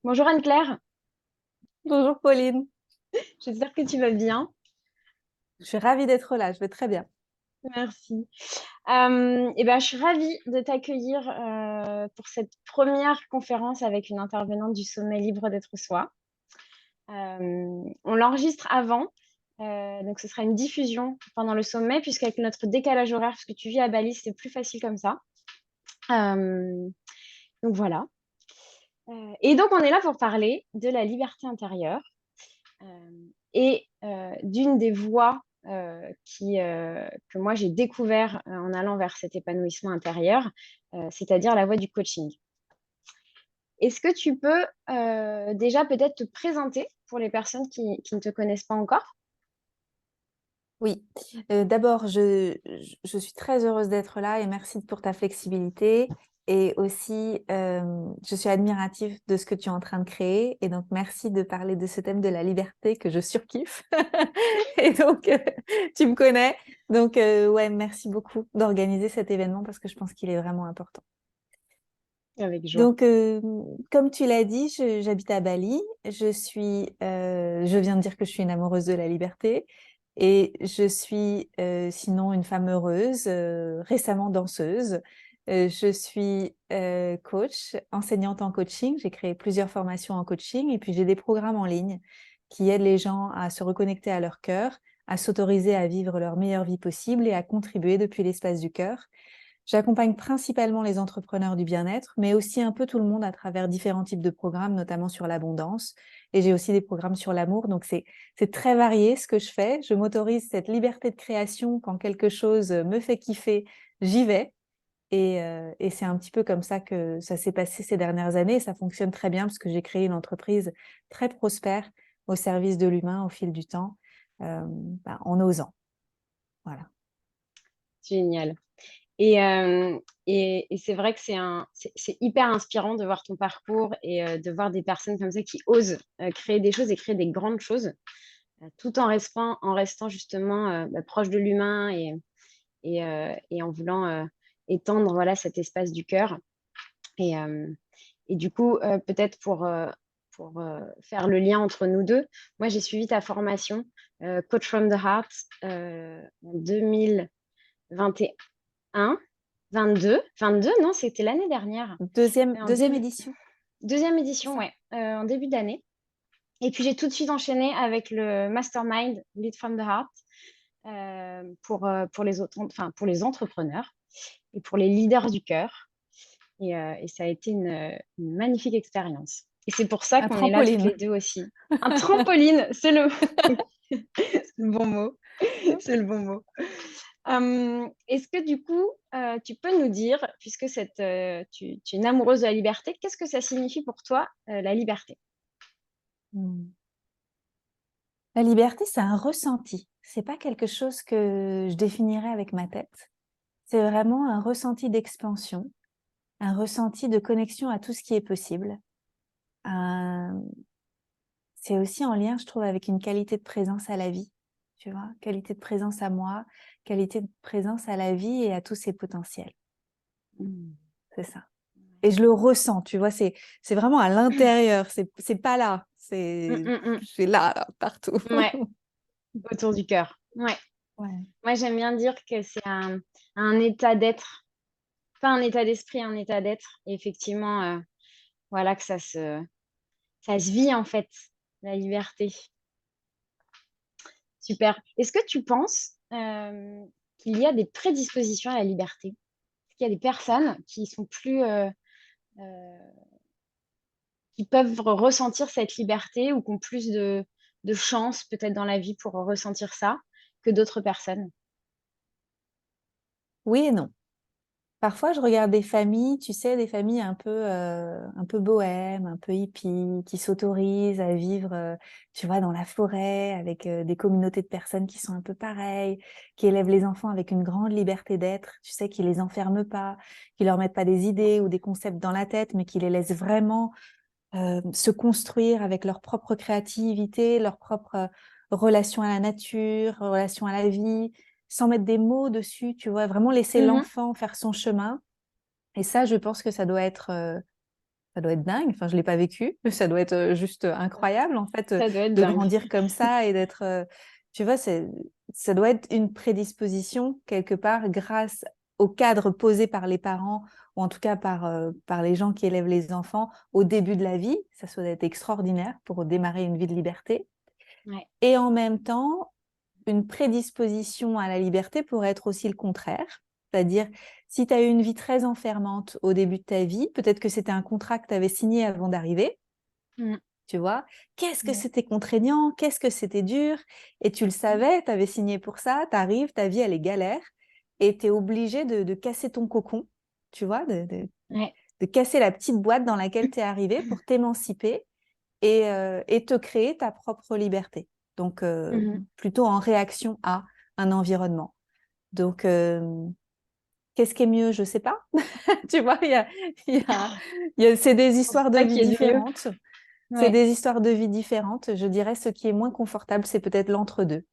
Bonjour Anne-Claire, Bonjour Pauline, j'espère que tu vas bien. je suis ravie d'être là, je vais très bien. Merci. Je suis ravie de t'accueillir pour cette première conférence avec une intervenante du Sommet Libre d'être soi. On l'enregistre avant, donc ce sera une diffusion pendant le sommet, puisqu'avec notre décalage horaire, parce que tu vis à Bali, c'est plus facile comme ça. Euh, donc voilà. Et donc on est là pour parler de la liberté intérieure. D'une des voies que moi j'ai découvert en allant vers cet épanouissement intérieur, c'est-à-dire la voie du coaching. Est-ce que tu peux déjà peut-être te présenter pour les personnes qui ne te connaissent pas encore? Oui, d'abord, je suis très heureuse d'être là et merci pour ta flexibilité. Et aussi, je suis admirative de ce que tu es en train de créer. Et donc, merci de parler de ce thème de la liberté que je surkiffe. Et donc, tu me connais. Donc, ouais, merci beaucoup d'organiser cet événement parce que je pense qu'il est vraiment important. Avec joie. Donc, comme tu l'as dit, j'habite à Bali. Je viens de dire que je suis une amoureuse de la liberté et je suis sinon une femme heureuse, récemment danseuse. Je suis coach, enseignante en coaching. J'ai créé plusieurs formations en coaching et puis j'ai des programmes en ligne qui aident les gens à se reconnecter à leur cœur, à s'autoriser à vivre leur meilleure vie possible et à contribuer depuis l'espace du cœur. J'accompagne principalement les entrepreneurs du bien-être, mais aussi un peu tout le monde à travers différents types de programmes, notamment sur l'abondance. Et j'ai aussi des programmes sur l'amour. Donc, c'est très varié ce que je fais. Je m'autorise cette liberté de création quand quelque chose me fait kiffer, j'y vais. Et c'est un petit peu comme ça que ça s'est passé ces dernières années. Et ça fonctionne très bien parce que j'ai créé une entreprise très prospère au service de l'humain au fil du temps, en osant. Voilà. Génial. Et, euh, et c'est vrai que c'est hyper inspirant de voir ton parcours et de voir des personnes comme ça qui osent créer des choses et créer des grandes choses, tout en restant justement proche de l'humain et en voulant étendre voilà, cet espace du cœur. Et, euh, et du coup, peut-être pour faire le lien entre nous deux, moi j'ai suivi ta formation Coach from the Heart en 2021, 22, non, c'était l'année dernière. En Deuxième édition. deuxième C'est édition, ça. ouais, en début d'année. Et puis j'ai tout de suite enchaîné avec le Mastermind Lead from the Heart pour les autres, enfin, pour les entrepreneurs et pour les leaders du cœur. Et ça a été une magnifique expérience. Et c'est pour ça Un qu'on est là toutes les trampoline. deux aussi. Un trampoline, c'est c'est le bon mot. C'est le bon mot. Est-ce que du coup, tu peux nous dire, puisque tu es une amoureuse de la liberté, qu'est-ce que ça signifie pour toi, la liberté? Hmm. La liberté, c'est un ressenti. C'est pas quelque chose que je définirais avec ma tête. C'est vraiment un ressenti d'expansion, un ressenti de connexion à tout ce qui est possible. Un- C'est aussi en lien, je trouve, avec une qualité de présence à la vie. Tu vois, qualité de présence à moi, qualité de présence à la vie et à tous ses potentiels. Mm. C'est ça. Et je le ressens, tu vois, c'est vraiment à l'intérieur. C'est pas là. Mm. C'est là, partout. Ouais, autour du cœur. Ouais. Ouais. Moi, j'aime bien dire que c'est un état d'être, pas un état d'esprit, un état d'être. Et effectivement, voilà que ça se vit en fait, la liberté. Super. Est-ce que tu penses qu'il y a des prédispositions à la liberté? Est-ce qu'il y a des personnes qui sont plus, euh, qui peuvent ressentir cette liberté ou qui ont plus de chance peut-être dans la vie pour ressentir ça que d'autres personnes? Oui et non. Parfois, je regarde des familles, tu sais, des familles un peu bohèmes, un peu hippies, qui s'autorisent à vivre, tu vois, dans la forêt, avec des communautés de personnes qui sont un peu pareilles, qui élèvent les enfants avec une grande liberté d'être, tu sais, qui les enferment pas, qui leur mettent pas des idées ou des concepts dans la tête, mais qui les laissent vraiment se construire avec leur propre créativité, leur propre relation à la nature, relation à la vie, sans mettre des mots dessus, tu vois, vraiment laisser Mhm. l'enfant faire son chemin. Et ça, je pense que ça ça doit être dingue. Enfin, je l'ai pas vécu, mais ça doit être juste incroyable en fait Ça doit être de dingue. grandir comme ça et d'être, tu vois, ça doit être une prédisposition quelque part grâce au cadre posé par les parents ou en tout cas par les gens qui élèvent les enfants au début de la vie. Ça doit être extraordinaire pour démarrer une vie de liberté. Ouais. Et en même temps, une prédisposition à la liberté pourrait être aussi le contraire. C'est-à-dire, si tu as eu une vie très enfermante au début de ta vie, peut-être que c'était un contrat que tu avais signé avant d'arriver, Mm. tu vois. Qu'est-ce que Ouais. c'était contraignant, qu'est-ce que c'était dur, et tu le savais, tu avais signé pour ça, tu arrives, ta vie, elle est galère, et tu es obligé de casser ton cocon, tu vois, Ouais. de casser la petite boîte dans laquelle tu es arrivé pour t'émanciper et te créer ta propre liberté. Donc, Mhm. plutôt en réaction à un environnement. Donc, qu'est-ce qui est mieux? Je sais pas. Tu vois, il y a, c'est des Je pense histoires de pas vie qu'il y ait de mieux. différentes. C'est Ouais. des histoires de vie différentes. Je dirais ce qui est moins confortable, c'est peut-être l'entre-deux.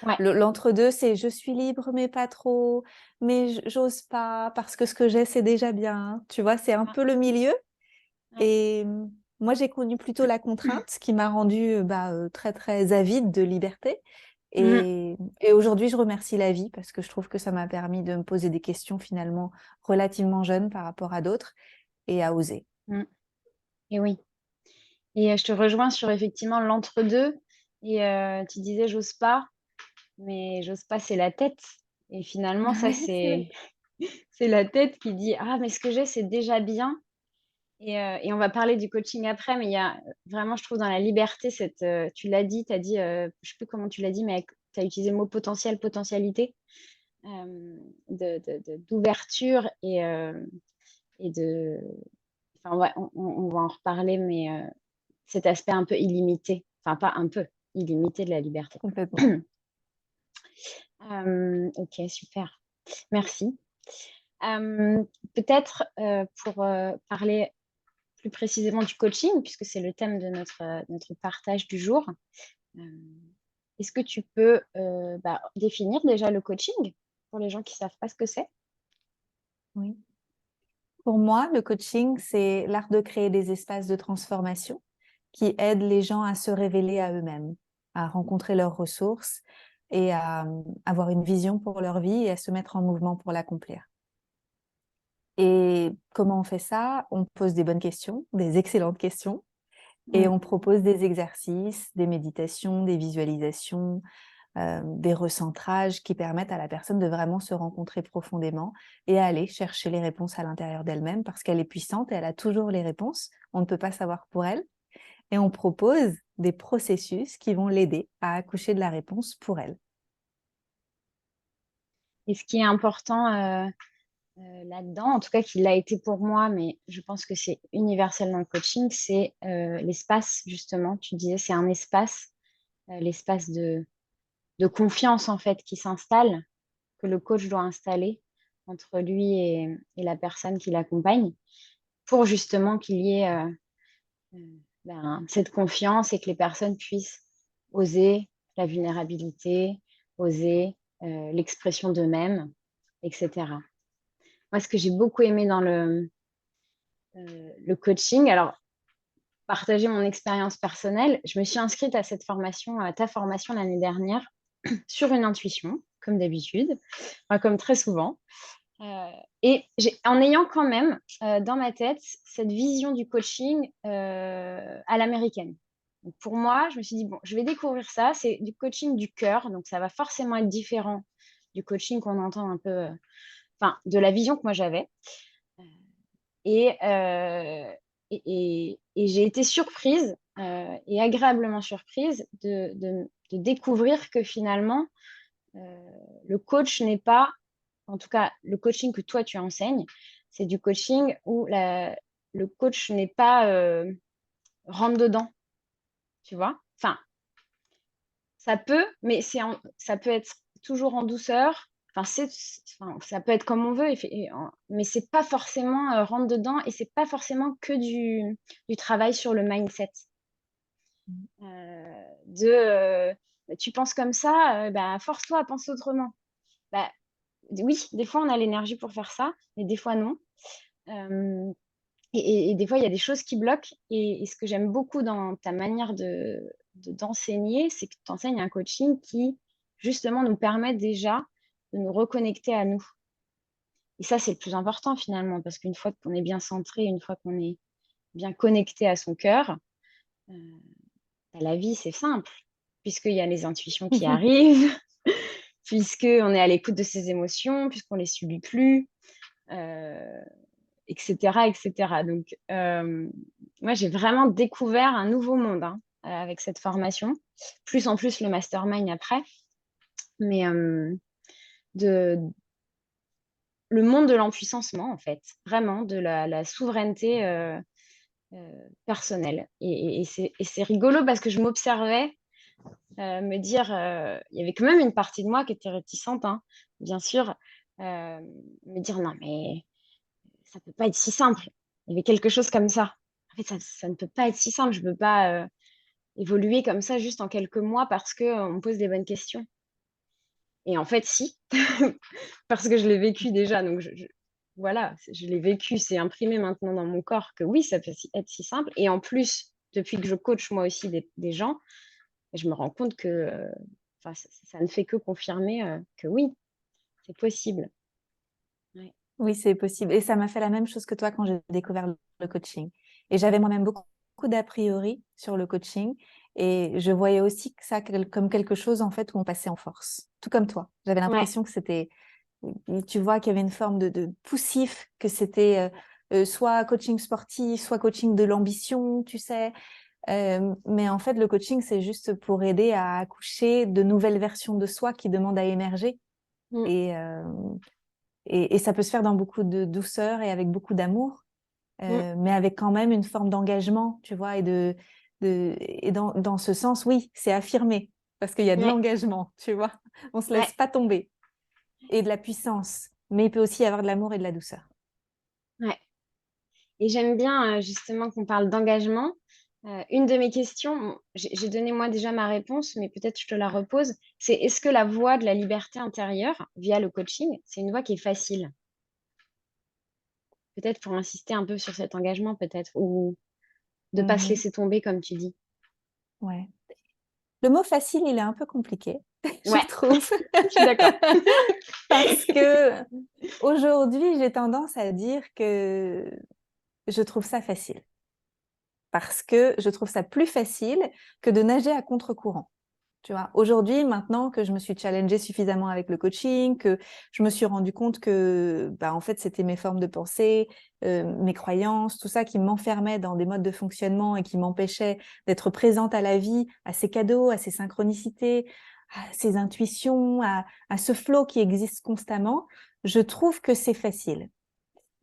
Ouais. L'entre-deux, c'est je suis libre, mais pas trop, mais j'ose pas parce que ce que j'ai, c'est déjà bien. Tu vois, c'est un peu le milieu. Ouais. Et moi, j'ai connu plutôt la contrainte, ce qui m'a rendue très, très avide de liberté. Mhm. Et aujourd'hui, je remercie la vie parce que je trouve que ça m'a permis de me poser des questions finalement relativement jeunes par rapport à d'autres et à oser. Mm. Et oui. Et je te rejoins sur effectivement l'entre-deux. Et tu disais, j'ose pas, mais j'ose pas, c'est la tête. Et finalement, ça, Ouais, c'est vrai. c'est la tête qui dit, ah, mais ce que j'ai, c'est déjà bien. Et on va parler du coaching après, mais il y a vraiment, je trouve, dans la liberté, tu l'as dit, tu as dit, je sais plus comment tu l'as dit, mais tu as utilisé le mot potentiel, potentialité, d'ouverture et de. Enfin, ouais, on va en reparler, mais cet aspect un peu illimité, enfin, pas un peu, illimité de la liberté. Complètement. Ok, super. Merci. Euh, Peut-être pour parler plus précisément du coaching, puisque c'est le thème de notre partage du jour. Euh, Est-ce que tu peux définir déjà le coaching pour les gens qui ne savent pas ce que c'est? Oui. Pour moi, le coaching, c'est l'art de créer des espaces de transformation qui aident les gens à se révéler à eux-mêmes, à rencontrer leurs ressources et à avoir une vision pour leur vie et à se mettre en mouvement pour l'accomplir. Et comment on fait ça? On pose des bonnes questions, des excellentes questions, et Mm. on propose des exercices, des méditations, des visualisations, des recentrages qui permettent à la personne de vraiment se rencontrer profondément et à aller chercher les réponses à l'intérieur d'elle-même parce qu'elle est puissante et elle a toujours les réponses. On ne peut pas savoir pour elle. Et on propose des processus qui vont l'aider à accoucher de la réponse pour elle. Et ce qui est important là-dedans, en tout cas qui l'a été pour moi, mais je pense que c'est universel dans le coaching, c'est l'espace, justement. Tu disais, c'est un espace, l'espace de confiance, en fait, qui s'installe, que le coach doit installer entre lui et la personne qui l'accompagne, pour justement qu'il y ait cette confiance et que les personnes puissent oser la vulnérabilité, oser l'expression d'eux-mêmes, etc. Moi, ce que j'ai beaucoup aimé dans le coaching, alors partager mon expérience personnelle, je me suis inscrite à cette formation, à ta formation l'année dernière, sur une intuition, comme d'habitude, enfin, comme très souvent. Euh, en ayant quand même dans ma tête cette vision du coaching à l'américaine. Donc, pour moi, je me suis dit, bon, je vais découvrir ça. C'est du coaching du cœur, donc ça va forcément être différent du coaching qu'on entend un peu, enfin, de la vision que moi j'avais. Et, euh, et j'ai été surprise et agréablement surprise de découvrir que finalement, le coach n'est pas, en tout cas, le coaching que toi tu enseignes, c'est du coaching où le coach n'est pas rentre dedans, tu vois. Enfin, ça peut, mais ça peut être toujours en douceur. Enfin, enfin, ça peut être comme on veut, mais c'est pas forcément rentre dedans et c'est pas forcément que du travail sur le mindset. Tu penses comme ça, bah, force-toi à penser autrement. Bah, oui, des fois on a l'énergie pour faire ça, mais des fois non. Euh, Et des fois, il y a des choses qui bloquent. Et ce que j'aime beaucoup dans ta manière d'enseigner, c'est que tu enseignes un coaching qui, justement, nous permet déjà de nous reconnecter à nous. Et ça, c'est le plus important finalement, parce qu'une fois qu'on est bien centré, une fois qu'on est bien connecté à son cœur, euh, la vie, c'est simple, puisqu'il y a les intuitions qui arrivent, puisqu'on est à l'écoute de ses émotions, puisqu'on ne les subit plus, etc., etc. Donc, moi, j'ai vraiment découvert un nouveau monde avec cette formation, plus en plus le mastermind après, mais de, le monde de l'empuissancement, en fait, vraiment, de la souveraineté personnelle. Et c'est rigolo parce que je m'observais me dire, il y avait quand même une partie de moi qui était réticente, hein, bien sûr, me dire non, mais ça peut pas être si simple. Il y avait quelque chose comme ça. En fait, ça ne peut pas être si simple. Je ne peux pas évoluer comme ça juste en quelques mois parce qu'on me pose des bonnes questions. Et en fait, si, parce que je l'ai vécu déjà. Donc, voilà, je l'ai vécu. C'est imprimé maintenant dans mon corps que oui, ça peut être si simple. Et en plus, depuis que je coach moi aussi des gens, je me rends compte que ça ne fait que confirmer que oui, c'est possible. Ouais. Oui, c'est possible. Et ça m'a fait la même chose que toi quand j'ai découvert le coaching. Et j'avais moi-même beaucoup d'a priori sur le coaching. Et je voyais aussi que ça comme quelque chose, en fait, où on passait en force. Tout comme toi. J'avais Ouais. l'impression que c'était, tu vois, qu'il y avait une forme de poussif, que c'était soit coaching sportif, soit coaching de l'ambition, tu sais. Mais en fait, le coaching, c'est juste pour aider à accoucher de nouvelles versions de soi qui demandent à émerger. Mm, Et, et ça peut se faire dans beaucoup de douceur et avec beaucoup d'amour, mm, mais avec quand même une forme d'engagement, tu vois, et dans ce sens, oui, c'est affirmé, parce qu'il y a de ouais. l'engagement, tu vois. On se Ouais. laisse pas tomber. Et de la puissance, mais il peut aussi y avoir de l'amour et de la douceur. Ouais. Et j'aime bien justement qu'on parle d'engagement. Une de mes questions, bon, j'ai donné moi déjà ma réponse, mais peut-être je te la repose, c'est est-ce que la voie de la liberté intérieure via le coaching, c'est une voie qui est facile? Peut-être pour insister un peu sur cet engagement, peut-être, ou de ne pas se Mhm. laisser tomber, comme tu dis. Ouais. Le mot facile, il est un peu compliqué, je Ouais, trouve. je suis d'accord. Parce que aujourd'hui, j'ai tendance à dire que je trouve ça facile. Parce que je trouve ça plus facile que de nager à contre-courant. Tu vois, aujourd'hui, maintenant que je me suis challengée suffisamment avec le coaching, que je me suis rendu compte que, bah, en fait, c'était mes formes de pensée, mes croyances, tout ça qui m'enfermait dans des modes de fonctionnement et qui m'empêchait d'être présente à la vie, à ses cadeaux, à ses synchronicités, à ses intuitions, à ce flow qui existe constamment. Je trouve que c'est facile.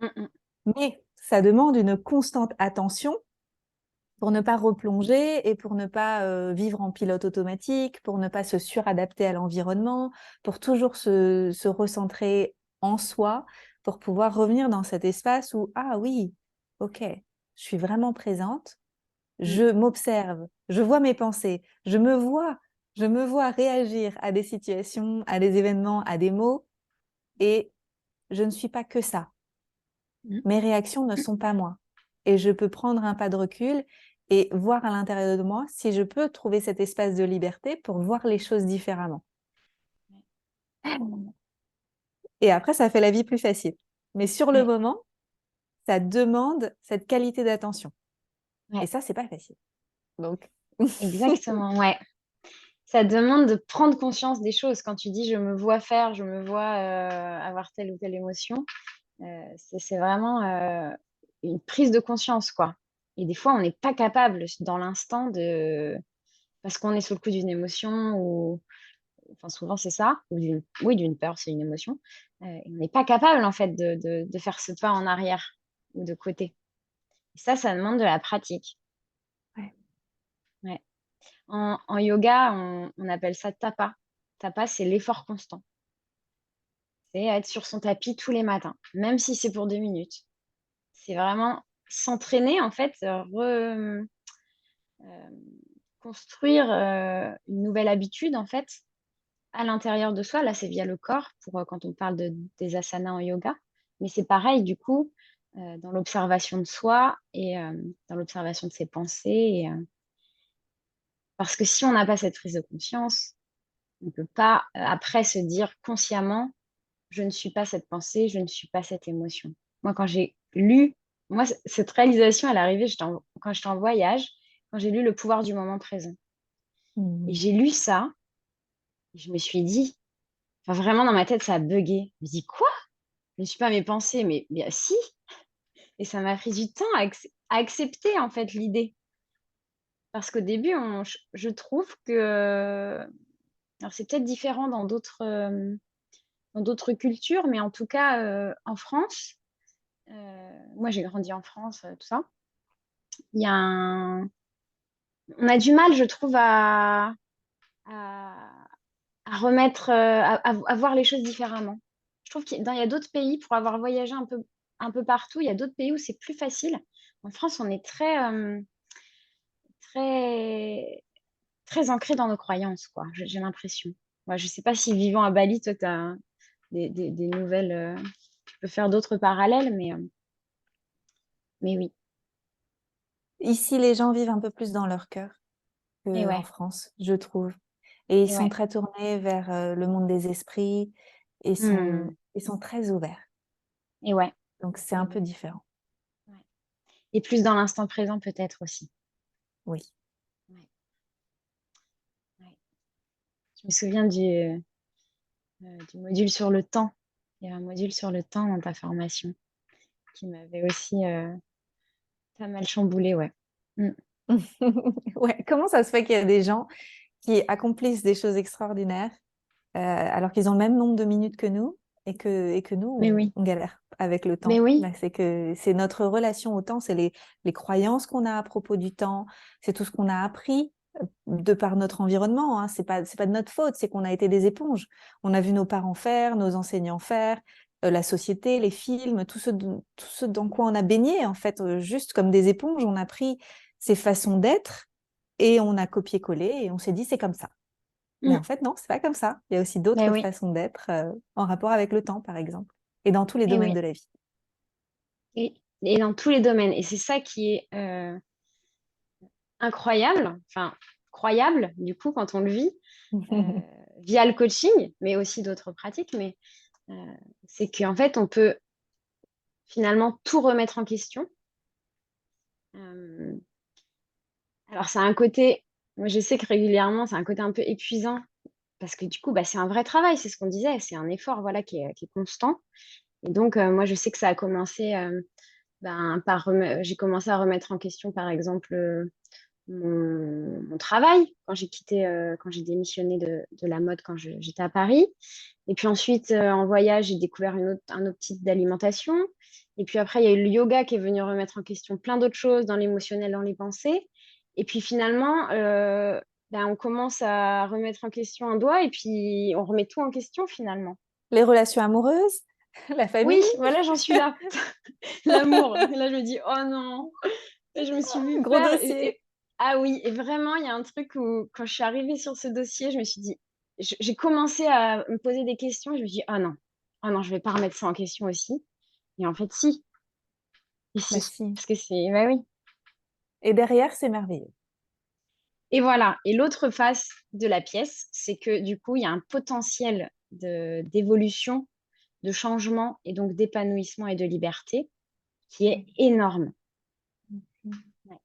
Mm, mm, Mais ça demande une constante attention pour ne pas replonger et pour ne pas vivre en pilote automatique, pour ne pas se suradapter à l'environnement, pour toujours se recentrer en soi, pour pouvoir revenir dans cet espace où, ah oui, ok, je suis vraiment présente, mm. je m'observe, je vois mes pensées, je me vois réagir à des situations, à des événements, à des mots, et je ne suis pas que ça. Mm. Mes réactions ne sont pas moi. Et je peux prendre un pas de recul et voir à l'intérieur de moi si je peux trouver cet espace de liberté pour voir les choses différemment. Et après, ça fait la vie plus facile. Mais sur le Ouais, moment, ça demande cette qualité d'attention. Et ouais, ça, c'est pas facile. Donc, exactement, ouais. Ça demande de prendre conscience des choses. Quand tu dis je me vois faire, je me vois avoir telle ou telle émotion, c'est vraiment une prise de conscience, quoi. Et des fois, on n'est pas capable dans l'instant de... Parce qu'on est sous le coup d'une émotion ou... Enfin, souvent, c'est ça. Ou oui, d'une peur, c'est une émotion. Et on n'est pas capable, en fait, de faire ce pas en arrière ou de côté. Et ça demande de la pratique. ouais. Ouais. En yoga, on appelle ça tapa. Tapa, c'est l'effort constant. C'est être sur son tapis tous les matins, même si c'est pour 2 minutes. C'est vraiment s'entraîner, en fait, euh, construire une nouvelle habitude, en fait, à l'intérieur de soi. Là, c'est via le corps, pour quand on parle des asanas en yoga. Mais c'est pareil, du coup, dans l'observation de soi et dans l'observation de ses pensées. Parce que si on n'a pas cette prise de conscience, on ne peut pas après se dire consciemment, je ne suis pas cette pensée, je ne suis pas cette émotion. Moi, quand j'ai lu, moi, cette réalisation, elle est arrivée quand j'étais en voyage, quand j'ai lu Le pouvoir du moment présent. Et Mhm. j'ai lu ça, et je me suis dit, enfin vraiment dans ma tête, ça a bugué. Je me dis, quoi? Je ne suis pas mes pensées, mais bien si. Et ça m'a pris du temps à accepter en fait l'idée. Parce qu'au début, je trouve que alors c'est peut-être différent dans d'autres cultures, mais en tout cas en France, moi j'ai grandi en France, tout ça, il y a on a du mal, je trouve, à, à remettre, à voir les choses différemment. Je trouve qu'il y a d'autres pays, pour avoir voyagé un peu partout, il y a d'autres pays où c'est plus facile. En France, on est très, très ancré dans nos croyances, quoi. J'ai l'impression. Moi, je sais pas si vivant à Bali, toi, tu as des nouvelles. Tu peux faire d'autres parallèles, mais oui. Ici, les gens vivent un peu plus dans leur cœur Et qu'en ouais, France, je trouve. Et ils et sont ouais. très tournés vers le monde des esprits et Hmm, ils sont très ouverts. et ouais. Donc, c'est un Et peu ouais, différent. ouais. Et plus dans l'instant présent, peut-être aussi. Oui. Ouais, ouais. Je me souviens du module sur le temps. Il y a un module sur le temps dans ta formation qui m'avait aussi pas mal chamboulé, ouais. Hmm. Ouais. Comment ça se fait qu'il y a des gens qui accomplissent des choses extraordinaires alors qu'ils ont le même nombre de minutes que nous et que nous, Mais oui, on galère avec le mais temps. oui. Là, c'est que c'est notre relation au temps, c'est les croyances qu'on a à propos du temps, c'est tout ce qu'on a appris de par notre environnement. Hein. C'est pas de notre faute, c'est qu'on a été des éponges. On a vu nos parents faire, nos enseignants faire, la société, les films, tout ce dans quoi on a baigné, en fait, juste comme des éponges, on a pris ces façons d'être et on a copié-collé et on s'est dit c'est comme ça. Mais Hmm. en fait, non, c'est pas comme ça. Il y a aussi Mais d'autres oui, façons d'être en rapport avec le temps, par exemple, et dans tous les et domaines oui. de la vie. Et dans tous les domaines. Et c'est ça qui est incroyable, enfin, croyable, du coup, quand on le vit, via le coaching, mais aussi d'autres pratiques. Mais euh, c'est qu'en fait, on peut finalement tout remettre en question. Euh, alors, c'est un côté, moi, je sais que régulièrement, c'est un côté un peu épuisant parce que du coup, bah, c'est un vrai travail, c'est ce qu'on disait, c'est un effort voilà, qui est constant. Et donc, moi, je sais que ça a commencé j'ai commencé à remettre en question, par exemple, mon travail quand j'ai quitté, quand j'ai démissionné de la mode quand j'étais à Paris. Et puis ensuite, en voyage, j'ai découvert un autre type d'alimentation. Et puis après, il y a eu le yoga qui est venu remettre en question plein d'autres choses dans l'émotionnel, dans les pensées. Et puis finalement, on commence à remettre en question un doigt et puis on remet tout en question finalement. Les relations amoureuses, la Oui, famille, voilà, j'en suis là. L'amour. Et là, je me dis, oh non. Et je me suis vue gros faire. dossier. Ah oui, et vraiment, il y a un truc où, quand je suis arrivée sur ce dossier, je me suis dit, j'ai commencé à me poser des questions et je me suis dit, oh non, je vais pas remettre ça en question aussi. Et en fait, si, et Bah si, si. parce que c'est, bah oui. Et derrière, c'est merveilleux. Et voilà. Et l'autre face de la pièce, c'est que du coup, il y a un potentiel d'évolution, de changement et donc d'épanouissement et de liberté qui est énorme. Ouais.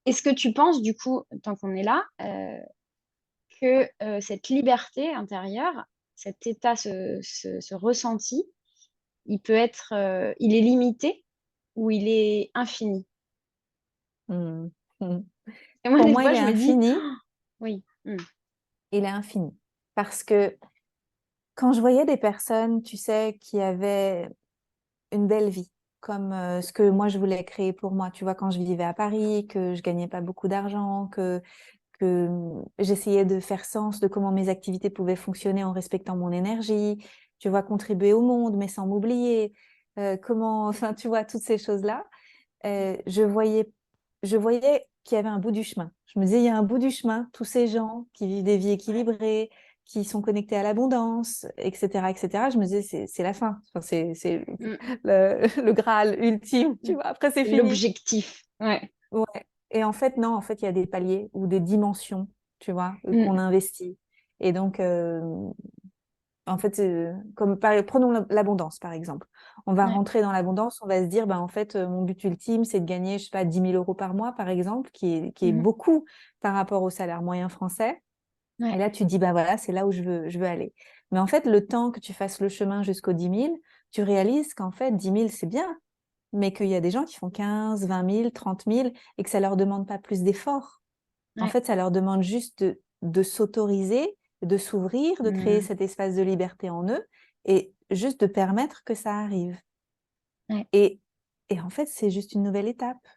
Est-ce que tu penses, du coup, tant qu'on est là, que cette liberté intérieure, cet état, ce ressenti, il est limité ou il est infini? Mm. Mm. Et moi, Pour des moi, il fois, est je me dis, infini. oh, oui, Il est infini. Parce que quand je voyais des personnes, tu sais, qui avaient une belle vie, comme ce que moi je voulais créer pour moi, tu vois, quand je vivais à Paris, que je gagnais pas beaucoup d'argent, que j'essayais de faire sens de comment mes activités pouvaient fonctionner en respectant mon énergie, tu vois, contribuer au monde, mais sans m'oublier, comment, enfin, tu vois, toutes ces choses-là, euh, je voyais, je voyais qu'il y avait un bout du chemin. Je me disais, il y a un bout du chemin, tous ces gens qui vivent des vies équilibrées, qui sont connectés à l'abondance, etc., etc., je me disais, c'est la fin. Enfin, c'est Mm. le Graal ultime, tu vois. Après, c'est C'est fini. l'objectif. Ouais. Ouais. Et en fait, non, en fait, il y a des paliers ou des dimensions, tu vois, qu'on Mm. investit. Et donc, en fait, prenons l'abondance, par exemple. On va Ouais. rentrer dans l'abondance, on va se dire, ben, en fait, mon but ultime, c'est de gagner, je sais pas, 10 000 € par mois, par exemple, qui est Mhm. beaucoup par rapport au salaire moyen français. Et Ouais. là, tu te dis, bah voilà, c'est là où je veux aller. Mais en fait, le temps que tu fasses le chemin jusqu'aux 10 000, tu réalises qu'en fait, 10 000, c'est bien, mais qu'il y a des gens qui font 15, 20 000, 30 000 et que ça leur demande pas plus d'efforts. En Ouais. fait, ça leur demande juste de s'autoriser, de s'ouvrir, de créer Mm. cet espace de liberté en eux et juste de permettre que ça arrive. Ouais. Et, et en fait, c'est juste une nouvelle étape.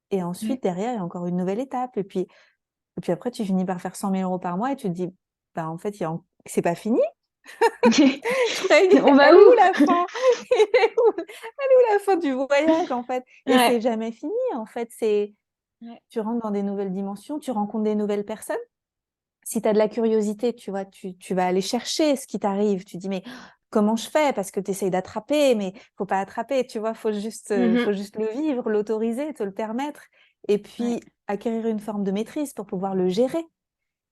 Et Ouais. ensuite, derrière, il y a encore une nouvelle étape. Et puis après, tu finis par faire 100 000 € par mois et tu te dis, bah, en fait, c'est pas fini. Je croyais On va elle est où où? la fin? Elle est où la fin du voyage, en fait? Et Ouais. c'est jamais fini, en fait. Ouais. Tu rentres dans des nouvelles dimensions, tu rencontres des nouvelles personnes. Si tu as de la curiosité, tu vois, tu vas aller chercher ce qui t'arrive. Tu dis, mais comment je fais? Parce que tu essayes d'attraper, mais faut pas attraper, tu vois, Mhm. faut juste le vivre, l'autoriser, te le permettre. Et Ouais. puis, acquérir une forme de maîtrise pour pouvoir le gérer.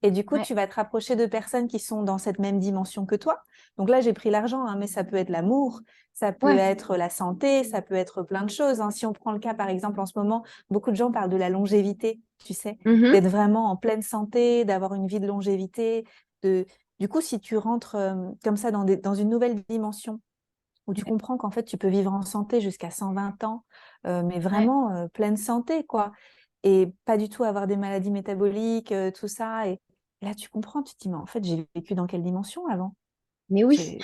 Et du coup, Ouais. tu vas te rapprocher de personnes qui sont dans cette même dimension que toi. Donc là, j'ai pris l'argent, hein, mais ça peut être l'amour, ça peut Ouais. être la santé, ça peut être plein de choses, hein. Si on prend le cas, par exemple, en ce moment, beaucoup de gens parlent de la longévité, tu sais, Mhm. d'être vraiment en pleine santé, d'avoir une vie de longévité. De... Du coup, si tu rentres comme ça dans une nouvelle dimension, où tu Ouais. comprends qu'en fait, tu peux vivre en santé jusqu'à 120 ans, mais Ouais. vraiment pleine santé, quoi. Et pas du tout avoir des maladies métaboliques, tout ça. Et là, tu comprends, tu te dis, mais en fait, j'ai vécu dans quelle dimension avant? Mais oui. J'ai...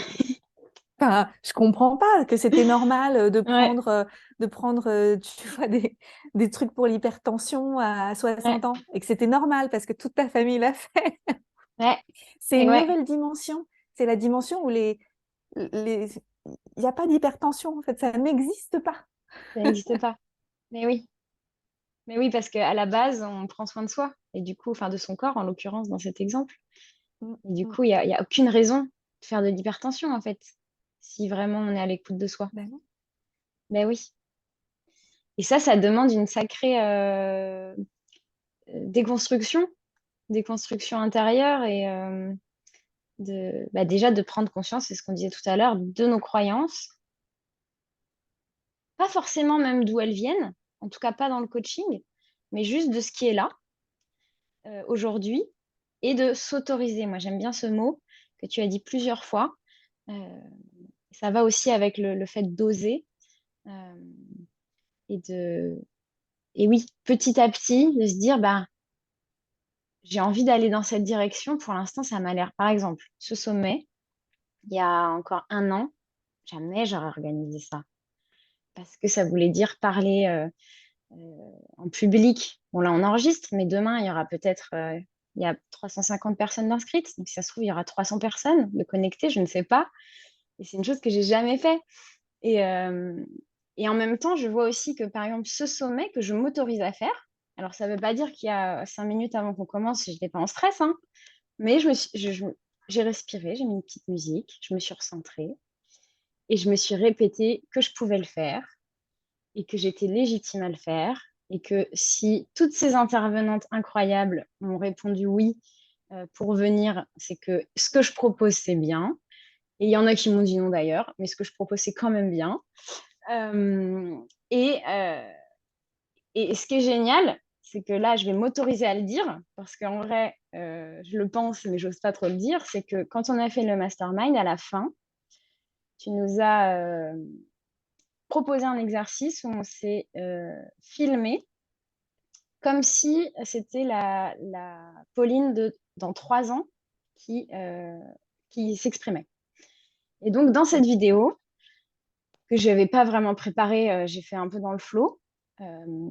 Enfin, je comprends pas que c'était normal Ouais. de prendre tu vois, des trucs pour l'hypertension à Ouais. 60 ans et que c'était normal parce que toute ta famille l'a fait. Ouais. C'est Et une ouais. nouvelle dimension. C'est la dimension où les... il n'y a pas d'hypertension, en fait, ça n'existe pas. Ça n'existe pas. Mais oui. Mais oui, parce qu'à la base, on prend soin de soi. Et du coup, enfin, de son corps, en l'occurrence, dans cet exemple. Mm, Et du mm. coup, il y a aucune raison de faire de l'hypertension, en fait, si vraiment on est à l'écoute de soi. Ben non. Ben oui. Et ça demande une sacrée déconstruction, déconstruction intérieure et déjà de prendre conscience, c'est ce qu'on disait tout à l'heure, de nos croyances, pas forcément même d'où elles viennent, en tout cas pas dans le coaching, mais juste de ce qui est là aujourd'hui et de s'autoriser. Moi, j'aime bien ce mot que tu as dit plusieurs fois. Euh, Ça va aussi avec le fait d'oser euh, et et oui, petit à petit, de se dire, bah, j'ai envie d'aller dans cette direction. Pour l'instant, ça m'a l'air, par exemple, ce sommet, il y a encore un an, jamais j'aurais organisé ça. Parce que ça voulait dire parler en public. Bon, là, on enregistre, mais demain, il y aura peut-être, il y a 350 personnes inscrites. Donc, si ça se trouve, il y aura 300 personnes de connectées, je ne sais pas. Et c'est une chose que j'ai jamais fait. Et, euh, et en même temps, je vois aussi que, par exemple, ce sommet que je m'autorise à faire, alors ça ne veut pas dire qu'il y a 5 minutes avant qu'on commence, je n'étais pas en stress, hein, mais j'ai respiré, j'ai mis une petite musique, je me suis recentrée et je me suis répété que je pouvais le faire et que j'étais légitime à le faire et que si toutes ces intervenantes incroyables m'ont répondu oui pour venir, c'est que ce que je propose, c'est bien. Et il y en a qui m'ont dit non d'ailleurs, mais ce que je propose, c'est quand même bien. Euh, et, euh, et ce qui est génial, c'est que là, je vais m'autoriser à le dire, parce qu'en vrai, je le pense, mais j'ose pas trop le dire, c'est que quand on a fait le mastermind, à la fin, tu nous as proposé un exercice où on s'est filmé comme si c'était la Pauline dans 3 ans qui s'exprimait. Et donc, dans cette vidéo, que je n'avais pas vraiment préparée, j'ai fait un peu dans le flow, euh,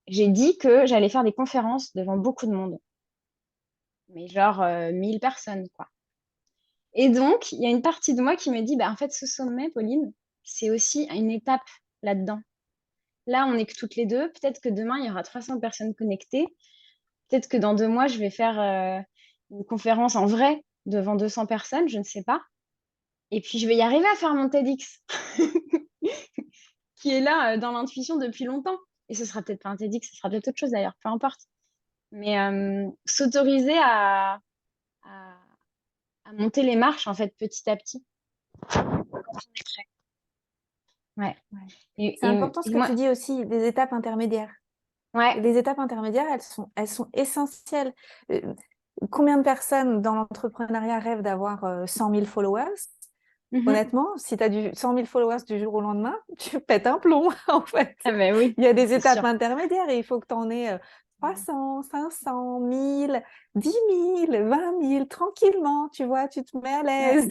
j'ai dit que j'allais faire des conférences devant beaucoup de monde, mais genre 1000 personnes, quoi. Et donc, il y a une partie de moi qui me dit, bah, en fait, ce sommet, Pauline, c'est aussi une étape là-dedans. Là, on n'est que toutes les deux. Peut-être que demain, il y aura 300 personnes connectées. Peut-être que dans 2 mois, je vais faire une conférence en vrai. devant 200 personnes, je ne sais pas. Et puis, je vais y arriver à faire mon TEDx, qui est là dans l'intuition depuis longtemps. Et ce sera peut-être pas un TEDx, ce sera peut-être autre chose d'ailleurs, peu importe. Mais s'autoriser à, à monter les marches, en fait, petit à petit. Ouais. Ouais. Et, C'est et, important ce et que moi, tu dis aussi, des étapes intermédiaires. ouais. Les étapes intermédiaires, elles sont essentielles. Combien de personnes dans l'entrepreneuriat rêvent d'avoir 100 000 followers? Mhm. Honnêtement, si tu as 100 000 followers du jour au lendemain, tu pètes un plomb, en fait. Ah ben oui, Il y a des c'est étapes sûr. intermédiaires et il faut que tu en aies 300, 500, 1000, 10 000, 20 000, tranquillement, tu vois, tu te mets à Ouais. l'aise.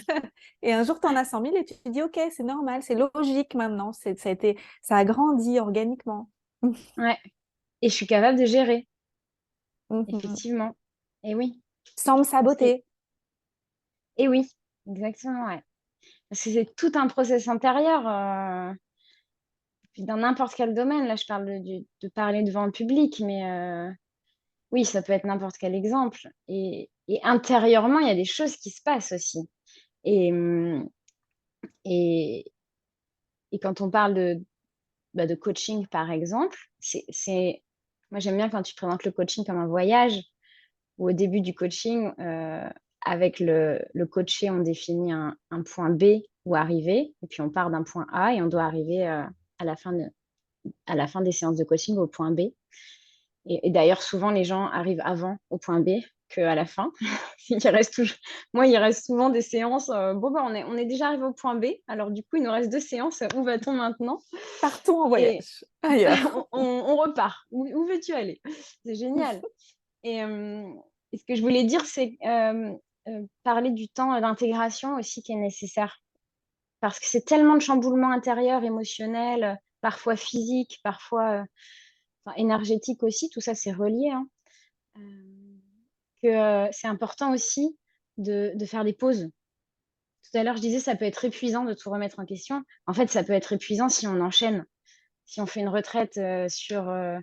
Et un jour, tu en as 100 000 et tu te dis, OK, c'est normal, c'est logique maintenant, ça a grandi organiquement. Ouais. Et je suis capable de gérer, Mhm. effectivement. Et oui. Sans me Parce que, saboter. et oui, exactement, ouais. Parce que c'est tout un process intérieur. Puis dans n'importe quel domaine, là, je parle de parler devant le public, mais oui, ça peut être n'importe quel exemple. Et intérieurement, il y a des choses qui se passent aussi. Et, et, et quand on parle de coaching, par exemple, moi, j'aime bien quand tu présentes le coaching comme un voyage, où au début du coaching, avec le coaché, on définit un point B où arriver, et puis on part d'un point A et on doit arriver à la fin à la fin des séances de coaching au point B. Et d'ailleurs, souvent, les gens arrivent avant au point B qu'à la fin. Il reste toujours... Moi, il reste souvent des séances. Bon, bah, on est déjà arrivé au point B. Alors, du coup, il nous reste 2 séances. Où va-t-on maintenant? Partons en Et voyage ailleurs. on repart. Où veux-tu aller? C'est génial. Et ce que je voulais dire, c'est parler du temps d'intégration aussi qui est nécessaire. Parce que c'est tellement de chamboulements intérieurs, émotionnels, parfois physiques, parfois enfin, énergétiques aussi. Tout ça, c'est relié. Hein. Que c'est important aussi de faire des pauses. Tout à l'heure, je disais, ça peut être épuisant de tout remettre en question. En fait, ça peut être épuisant si on enchaîne. Si on fait une retraite sur euh,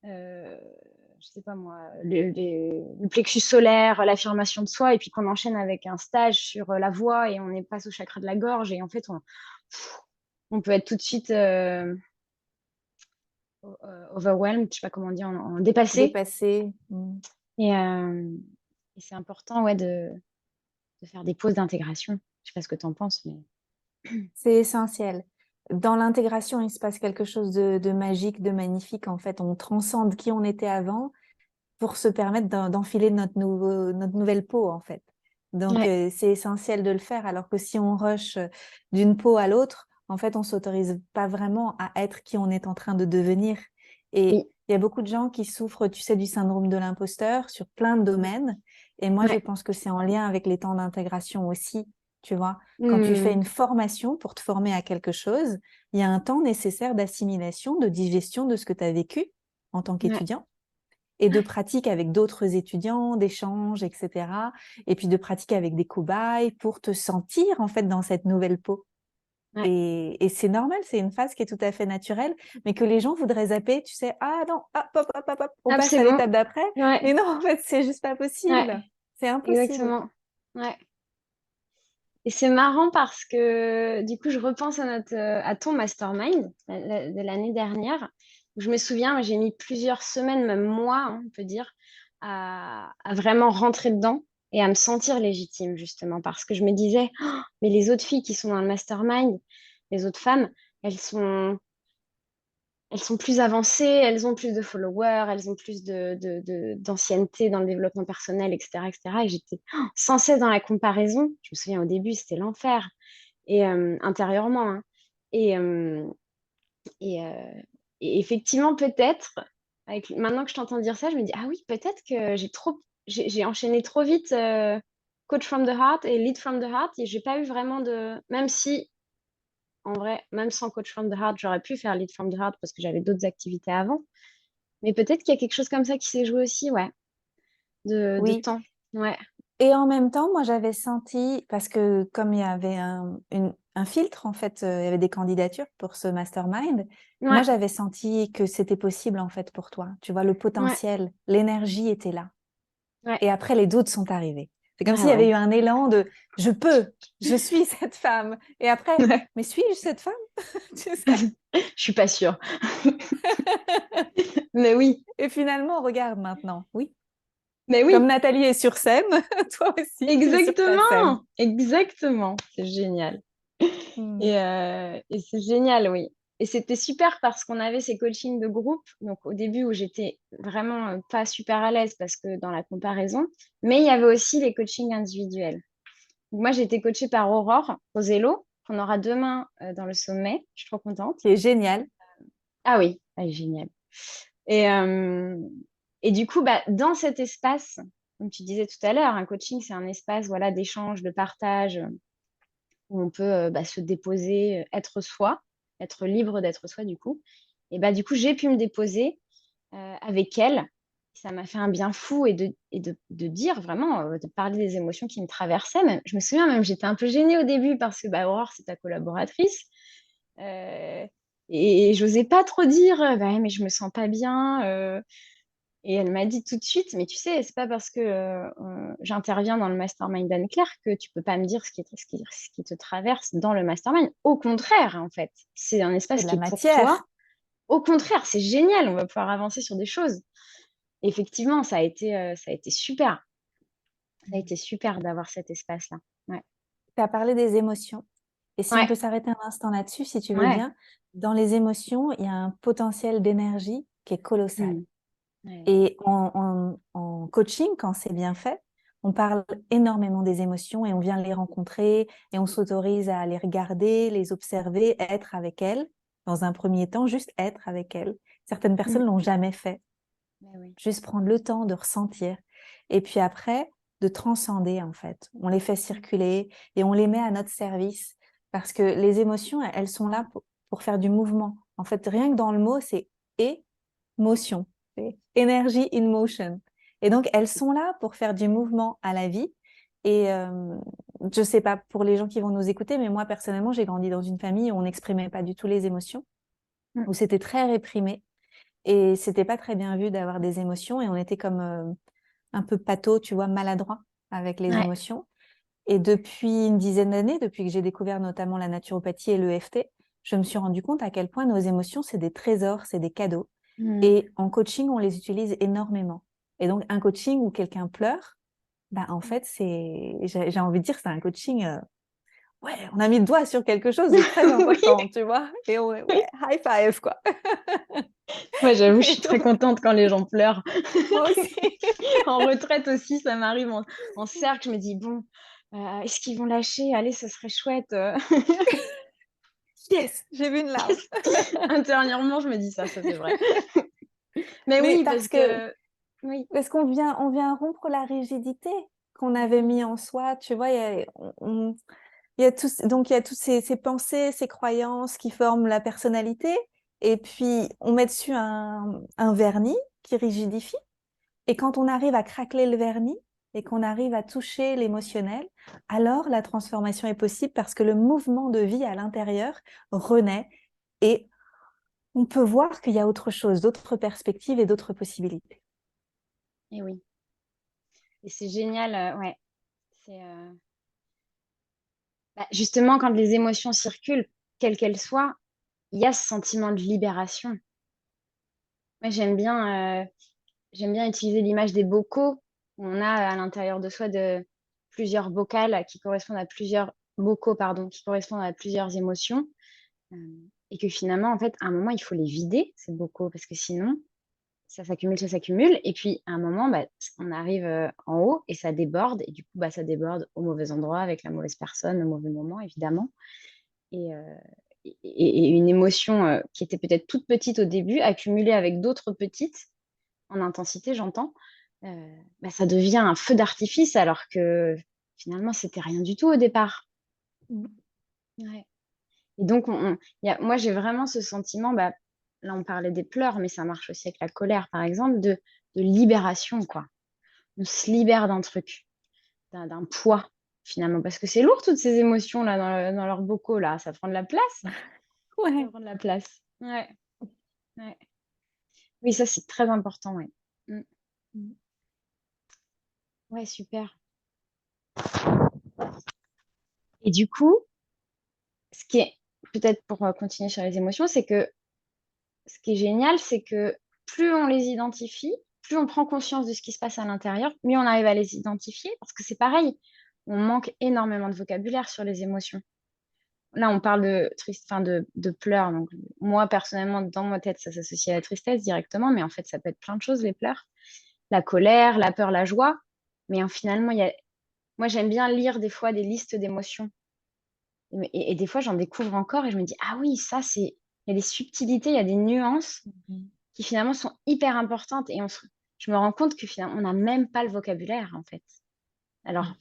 je sais pas moi, le plexus solaire, l'affirmation de soi, et puis qu'on enchaîne avec un stage sur la voix et on est passe au chakra de la gorge, et en fait, on peut être tout de suite overwhelmed, je sais pas comment on dit, en dépassé. Dépasser. Et, et c'est important, ouais, de faire des pauses d'intégration. Je sais pas ce que tu en penses, mais C'est essentiel. Dans l'intégration, il se passe quelque chose de magique, de magnifique. En fait, on transcende qui on était avant pour se permettre d'enfiler notre nouvelle peau, en fait. Donc, ouais, c'est essentiel de le faire. Alors que si on rush d'une peau à l'autre, en fait, on s'autorise pas vraiment à être qui on est en train de devenir. Et oui, il y a beaucoup de gens qui souffrent, tu sais, du syndrome de l'imposteur sur plein de domaines. Et moi, je ouais. pense que c'est en lien avec les temps d'intégration aussi. Tu vois, quand tu fais Hmm, une formation pour te former à quelque chose, il y a un temps nécessaire d'assimilation, de digestion de ce que tu as vécu en tant ouais, qu'étudiant et de pratique avec d'autres étudiants, d'échanges, etc. Et puis de pratique avec des cobayes pour te sentir en fait dans cette nouvelle peau. ouais. Et c'est normal, c'est une phase qui est tout à fait naturelle, mais que les gens voudraient zapper, tu sais, ah non, hop, hop, hop, hop, hop, on Hop, passe c'est à bon. l'étape d'après. Ouais, Mais non, en fait, c'est juste pas ouais, possible. C'est impossible. exactement. Ouais. Et c'est marrant parce que du coup, je repense à ton mastermind de l'année dernière. Je me souviens, j'ai mis plusieurs semaines, même mois, hein, on peut dire, à vraiment rentrer dedans et à me sentir légitime, justement, parce que je me disais, oh, mais les autres filles qui sont dans le mastermind, les autres femmes, elles sont plus avancées, elles ont plus de followers, elles ont plus d'ancienneté dans le développement personnel, etc., etc. Et j'étais sans cesse dans la comparaison. Je me souviens au début, c'était l'enfer, et intérieurement. Hein. Et, et, euh, et effectivement, peut-être, maintenant que je t'entends dire ça, je me dis, ah oui, peut-être que j'ai enchaîné trop vite Coach from the Heart et Lead from the Heart, et j'ai pas eu vraiment même si en vrai, même sans Coach from the Heart, j'aurais pu faire Lead from the Heart parce que j'avais d'autres activités avant. Mais peut-être qu'il y a quelque chose comme ça qui s'est joué aussi, ouais, de Oui. temps. Ouais, Et en même temps, moi, j'avais senti, parce que comme il y avait un filtre, en fait, il y avait des candidatures pour ce mastermind, moi, ouais, j'avais senti que c'était possible, en fait, pour toi. Tu vois, le ouais, potentiel, l'énergie était là. ouais, Et après, les doutes sont arrivés. C'est comme s'il Ah y avait ouais. eu un élan de je peux, je suis cette femme. Et après, mais suis-je cette femme? Tu sais. Je suis pas sûre. Mais oui, Et finalement, regarde maintenant. Oui. mais Comme oui, Nathalie est sur scène, toi aussi, tu es sur ta scène. exactement, exactement. C'est génial. Hmm. Et c'est génial, oui. Et c'était super parce qu'on avait ces coachings de groupe. Donc au début où j'étais vraiment pas super à l'aise parce que dans la comparaison, mais il y avait aussi les coachings individuels. Donc, moi, j'ai été coachée par Aurore Rosello, qu'on aura demain dans le sommet. Je suis trop contente. C'est génial. Ah oui, elle est géniale. Et, euh, et du coup, bah, dans cet espace, comme tu disais tout à l'heure, un coaching, c'est un espace voilà, d'échange, de partage, où on peut bah, se déposer, être soi, être libre d'être soi, du coup. Et bah, du coup, j'ai pu me déposer avec elle. Ça m'a fait un bien fou et de dire vraiment, de parler des émotions qui me traversaient. Même, je me souviens même, j'étais un peu gênée au début parce que bah, Aurore, c'est ta collaboratrice. Euh, et j'osais pas trop dire, bah, mais je me sens pas bien. Et elle m'a dit tout de suite, mais tu sais, c'est pas parce que j'interviens dans le mastermind d'Anne-Claire que tu peux pas me dire ce qui te traverse dans le mastermind. Au contraire, en fait, c'est un C'est espace de qui la est pour toi. matière. Au contraire, c'est génial, on va pouvoir avancer sur des choses. Effectivement, ça a été super. Ça a été super d'avoir cet espace-là. Ouais. Tu as parlé des émotions. Et si on Ouais. peut s'arrêter un instant là-dessus, si tu veux Ouais. bien, dans les émotions, il y a un potentiel d'énergie qui est colossal. Mm. Ouais. Et en coaching, quand c'est bien fait, on parle énormément des émotions et on vient les rencontrer et on s'autorise à les regarder, les observer, être avec elles. Dans un premier temps, juste être avec elles. Certaines Mm. personnes l'ont jamais fait. Ouais, oui. Juste prendre le temps de ressentir. Et puis après, de transcender, en fait. On les fait circuler et on les met à notre service. Parce que les émotions, elles sont là pour faire du mouvement. En fait, rien que dans le mot, c'est émotion. C'est energy in motion. Et donc, elles sont là pour faire du mouvement à la vie. Et je sais pas pour les gens qui vont nous écouter, mais moi, personnellement, j'ai grandi dans une famille où on n'exprimait pas du tout les émotions, Mm. où c'était très réprimé. Et c'était pas très bien vu d'avoir des émotions et on était comme un peu pâteau, tu vois, maladroit avec les Ouais. émotions. Et depuis une dizaine d'années, depuis que j'ai découvert notamment la naturopathie et l'EFT, je me suis rendu compte à quel point nos émotions, c'est des trésors, c'est des cadeaux. Mm. Et en coaching, on les utilise énormément. Et donc, un coaching où quelqu'un pleure, bah, en fait, j'ai envie de dire, c'est un coaching, ouais, on a mis le doigt sur quelque chose de très Oui. important, tu vois. Et on est, ouais, high five, quoi. Moi, j'avoue, je Et suis très donc, contente quand les gens pleurent. moi aussi. En retraite aussi, ça m'arrive en cercle. Je me dis, bon, est-ce qu'ils vont lâcher? Allez, ce serait chouette. Yes, j'ai vu une larme. Intérieurement, je me dis ça c'est vrai. Mais Mais oui, parce que oui. parce on vient rompre la rigidité qu'on Mais avait oui. mis en soi, tu vois, il y a donc il y a toutes ces pensées, ces croyances qui forment la personnalité, et puis on met dessus un vernis qui rigidifie. Et quand on arrive à craquer le vernis et qu'on arrive à toucher l'émotionnel, alors la transformation est possible parce que le mouvement de vie à l'intérieur renaît et on peut voir qu'il y a autre chose, d'autres perspectives et d'autres possibilités. Et oui. Et c'est génial, ouais. C'est bah, justement quand les émotions circulent, quelles qu'elles soient, il y a ce sentiment de libération. Moi, j'aime bien utiliser l'image des bocaux. On a à l'intérieur de soi de plusieurs bocals qui correspondent à plusieurs bocaux, pardon, qui correspondent à plusieurs émotions. Euh, et que finalement, en fait, à un moment, il faut les vider, ces bocaux, parce que sinon, ça s'accumule, ça s'accumule. Et puis, à un moment, bah, on arrive en haut et ça déborde. Et du coup, bah, ça déborde au mauvais endroit, avec la mauvaise personne, au mauvais moment, évidemment. Et, euh, et une émotion qui était peut-être toute petite au début, accumulée avec d'autres petites, en intensité, j'entends, bah, ça devient un feu d'artifice alors que finalement, c'était rien du tout au départ. Ouais. Et donc, moi, j'ai vraiment ce sentiment, bah, là, on parlait des pleurs, mais ça marche aussi avec la colère, par exemple, de libération, quoi. On se libère d'un truc, d'un poids, finalement, parce que c'est lourd, toutes ces émotions-là, dans leurs bocaux, là. Ça prend de la place. Ça Ouais. prend de la place. Ouais, ouais. Oui, ça, c'est très important, ouais. Mm. Ouais, super. Et du coup, ce qui est, peut-être pour continuer sur les émotions, c'est que ce qui est génial, c'est que plus on les identifie, plus on prend conscience de ce qui se passe à l'intérieur, mieux on arrive à les identifier, parce que c'est pareil, on manque énormément de vocabulaire sur les émotions. Là, on parle de triste, enfin de pleurs. Donc, moi, personnellement, dans ma tête, ça s'associe à la tristesse directement, mais en fait, ça peut être plein de choses, les pleurs. La colère, la peur, la joie. Mais finalement, moi, j'aime bien lire des fois des listes d'émotions. Et des fois, j'en découvre encore et je me dis, ah oui, ça, c'est. Il y a des subtilités, il y a des nuances qui finalement sont hyper importantes. Et je me rends compte que finalement, on n'a même pas le vocabulaire, en fait. Alors,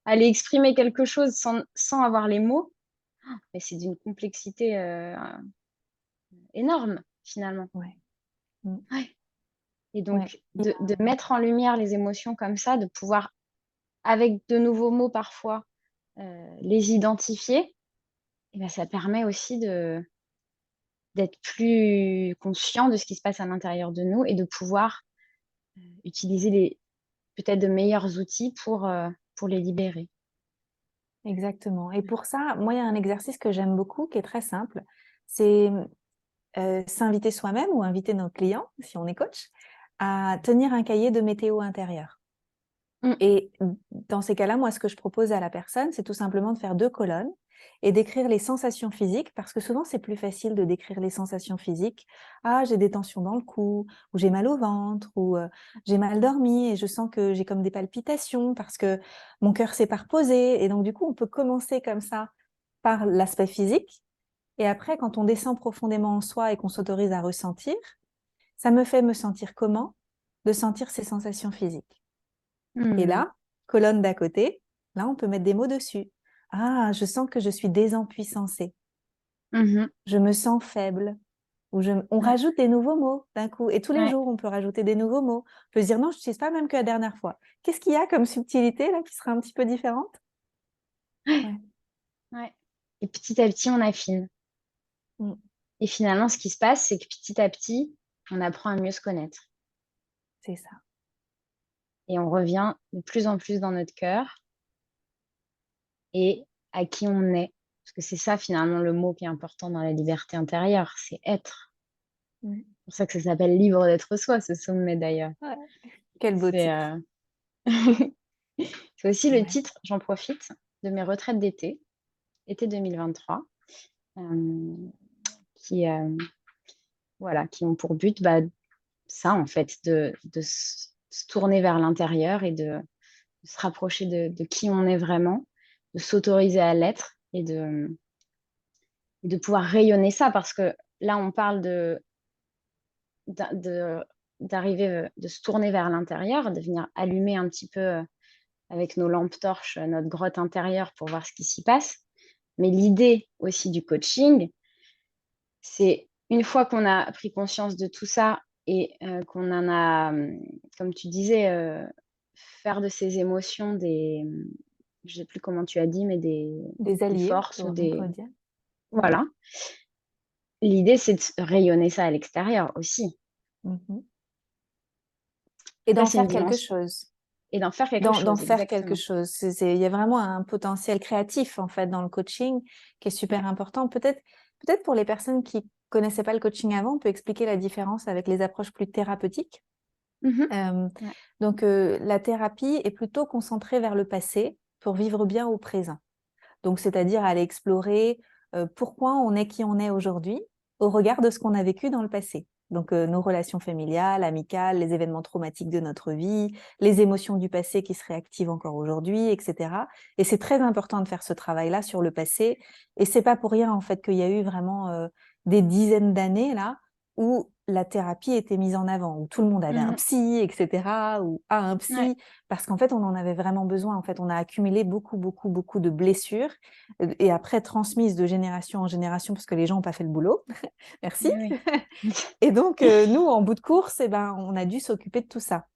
aller exprimer quelque chose sans avoir les mots, mais c'est d'une complexité énorme, finalement. Ouais. Mm. Ouais. Et Ouais. donc, de mettre en lumière les émotions comme ça, de pouvoir, avec de nouveaux mots parfois, les identifier, et ben, ça permet aussi d'être plus conscient de ce qui se passe à l'intérieur de nous et de pouvoir utiliser peut-être de meilleurs outils pour les libérer. Exactement. Et pour ça, moi, il y a un exercice que j'aime beaucoup qui est très simple. C'est s'inviter soi-même ou inviter nos clients, si on est coach, à tenir un cahier de météo intérieur. Mm. Et dans ces cas-là, moi, ce que je propose à la personne, c'est tout simplement de faire 2 colonnes et d'écrire les sensations physiques, parce que souvent, c'est plus facile de décrire les sensations physiques. Ah, j'ai des tensions dans le cou, ou j'ai mal au ventre, ou j'ai mal dormi et je sens que j'ai comme des palpitations parce que mon cœur s'est pas reposé. Et donc, du coup, on peut commencer comme ça par l'aspect physique. Et après, quand on descend profondément en soi et qu'on s'autorise à ressentir, ça me fait me sentir comment? De sentir ces sensations physiques. Et Mm. là, colonne d'à côté, là, on peut mettre des mots dessus. Ah, je sens que je suis désempuissancée. Mhm. Je me sens faible. Ou on Ouais. rajoute des nouveaux mots d'un coup. Et tous les Ouais. jours, on peut rajouter des nouveaux mots. On peut se dire non, je n'utilise pas même que la dernière fois. Qu'est-ce qu'il y a comme subtilité là qui sera un petit peu différente? Ouais. Ouais. Et petit à petit, on affine. Mm. Et finalement, ce qui se passe, c'est que petit à petit, on apprend à mieux se connaître. C'est ça. Et on revient de plus en plus dans notre cœur et à qui on est. Parce que c'est ça, finalement, le mot qui est important dans la liberté intérieure, c'est être. Mm. C'est pour ça que ça s'appelle libre d'être soi, ce sommet d'ailleurs. Ouais. Quel beau C'est titre. c'est aussi le Ouais. titre, j'en profite, de mes retraites d'été, été 2023, qui, voilà, qui ont pour but ça, en fait, de se tourner vers l'intérieur et de se rapprocher de qui on est vraiment, de s'autoriser à l'être et de pouvoir rayonner ça. Parce que là, on parle d'arriver, de se tourner vers l'intérieur, de venir allumer un petit peu avec nos lampes torches notre grotte intérieure pour voir ce qui s'y passe. Mais l'idée aussi du coaching, c'est une fois qu'on a pris conscience de tout ça et qu'on en a, comme tu disais, faire de ces émotions je ne sais plus comment tu as dit, mais Des des alliés, forces ou on pourrait dire. Voilà. L'idée, c'est de rayonner ça à l'extérieur aussi. Mhm. Et Ça, d'en c'est une faire quelque dimension. chose. Et d'en faire quelque D'en chose, faire quelque exactement. chose. Il y a vraiment un potentiel créatif en fait dans le coaching qui est super Ouais. important. Peut-être pour les personnes qui connaissaient pas le coaching avant, on peut expliquer la différence avec les approches plus thérapeutiques. Mhm. Euh, Ouais. donc la thérapie est plutôt concentrée vers le passé pour vivre bien au présent. Donc c'est-à-dire aller explorer pourquoi on est qui on est aujourd'hui au regard de ce qu'on a vécu dans le passé. Donc nos relations familiales, amicales, les événements traumatiques de notre vie, les émotions du passé qui se réactivent encore aujourd'hui, etc. Et c'est très important de faire ce travail-là sur le passé. Et c'est pas pour rien en fait qu'il y a eu vraiment des dizaines d'années là où la thérapie était mise en avant, où tout le monde avait un Mhm. psy, etc., ou a un Ouais. psy, parce qu'en fait, on en avait vraiment besoin. En fait, on a accumulé beaucoup, beaucoup, beaucoup de blessures et après transmises de génération en génération parce que les gens n'ont pas fait le boulot. Merci. Oui, oui. Et donc, nous, en bout de course, eh ben, on a dû s'occuper de tout ça.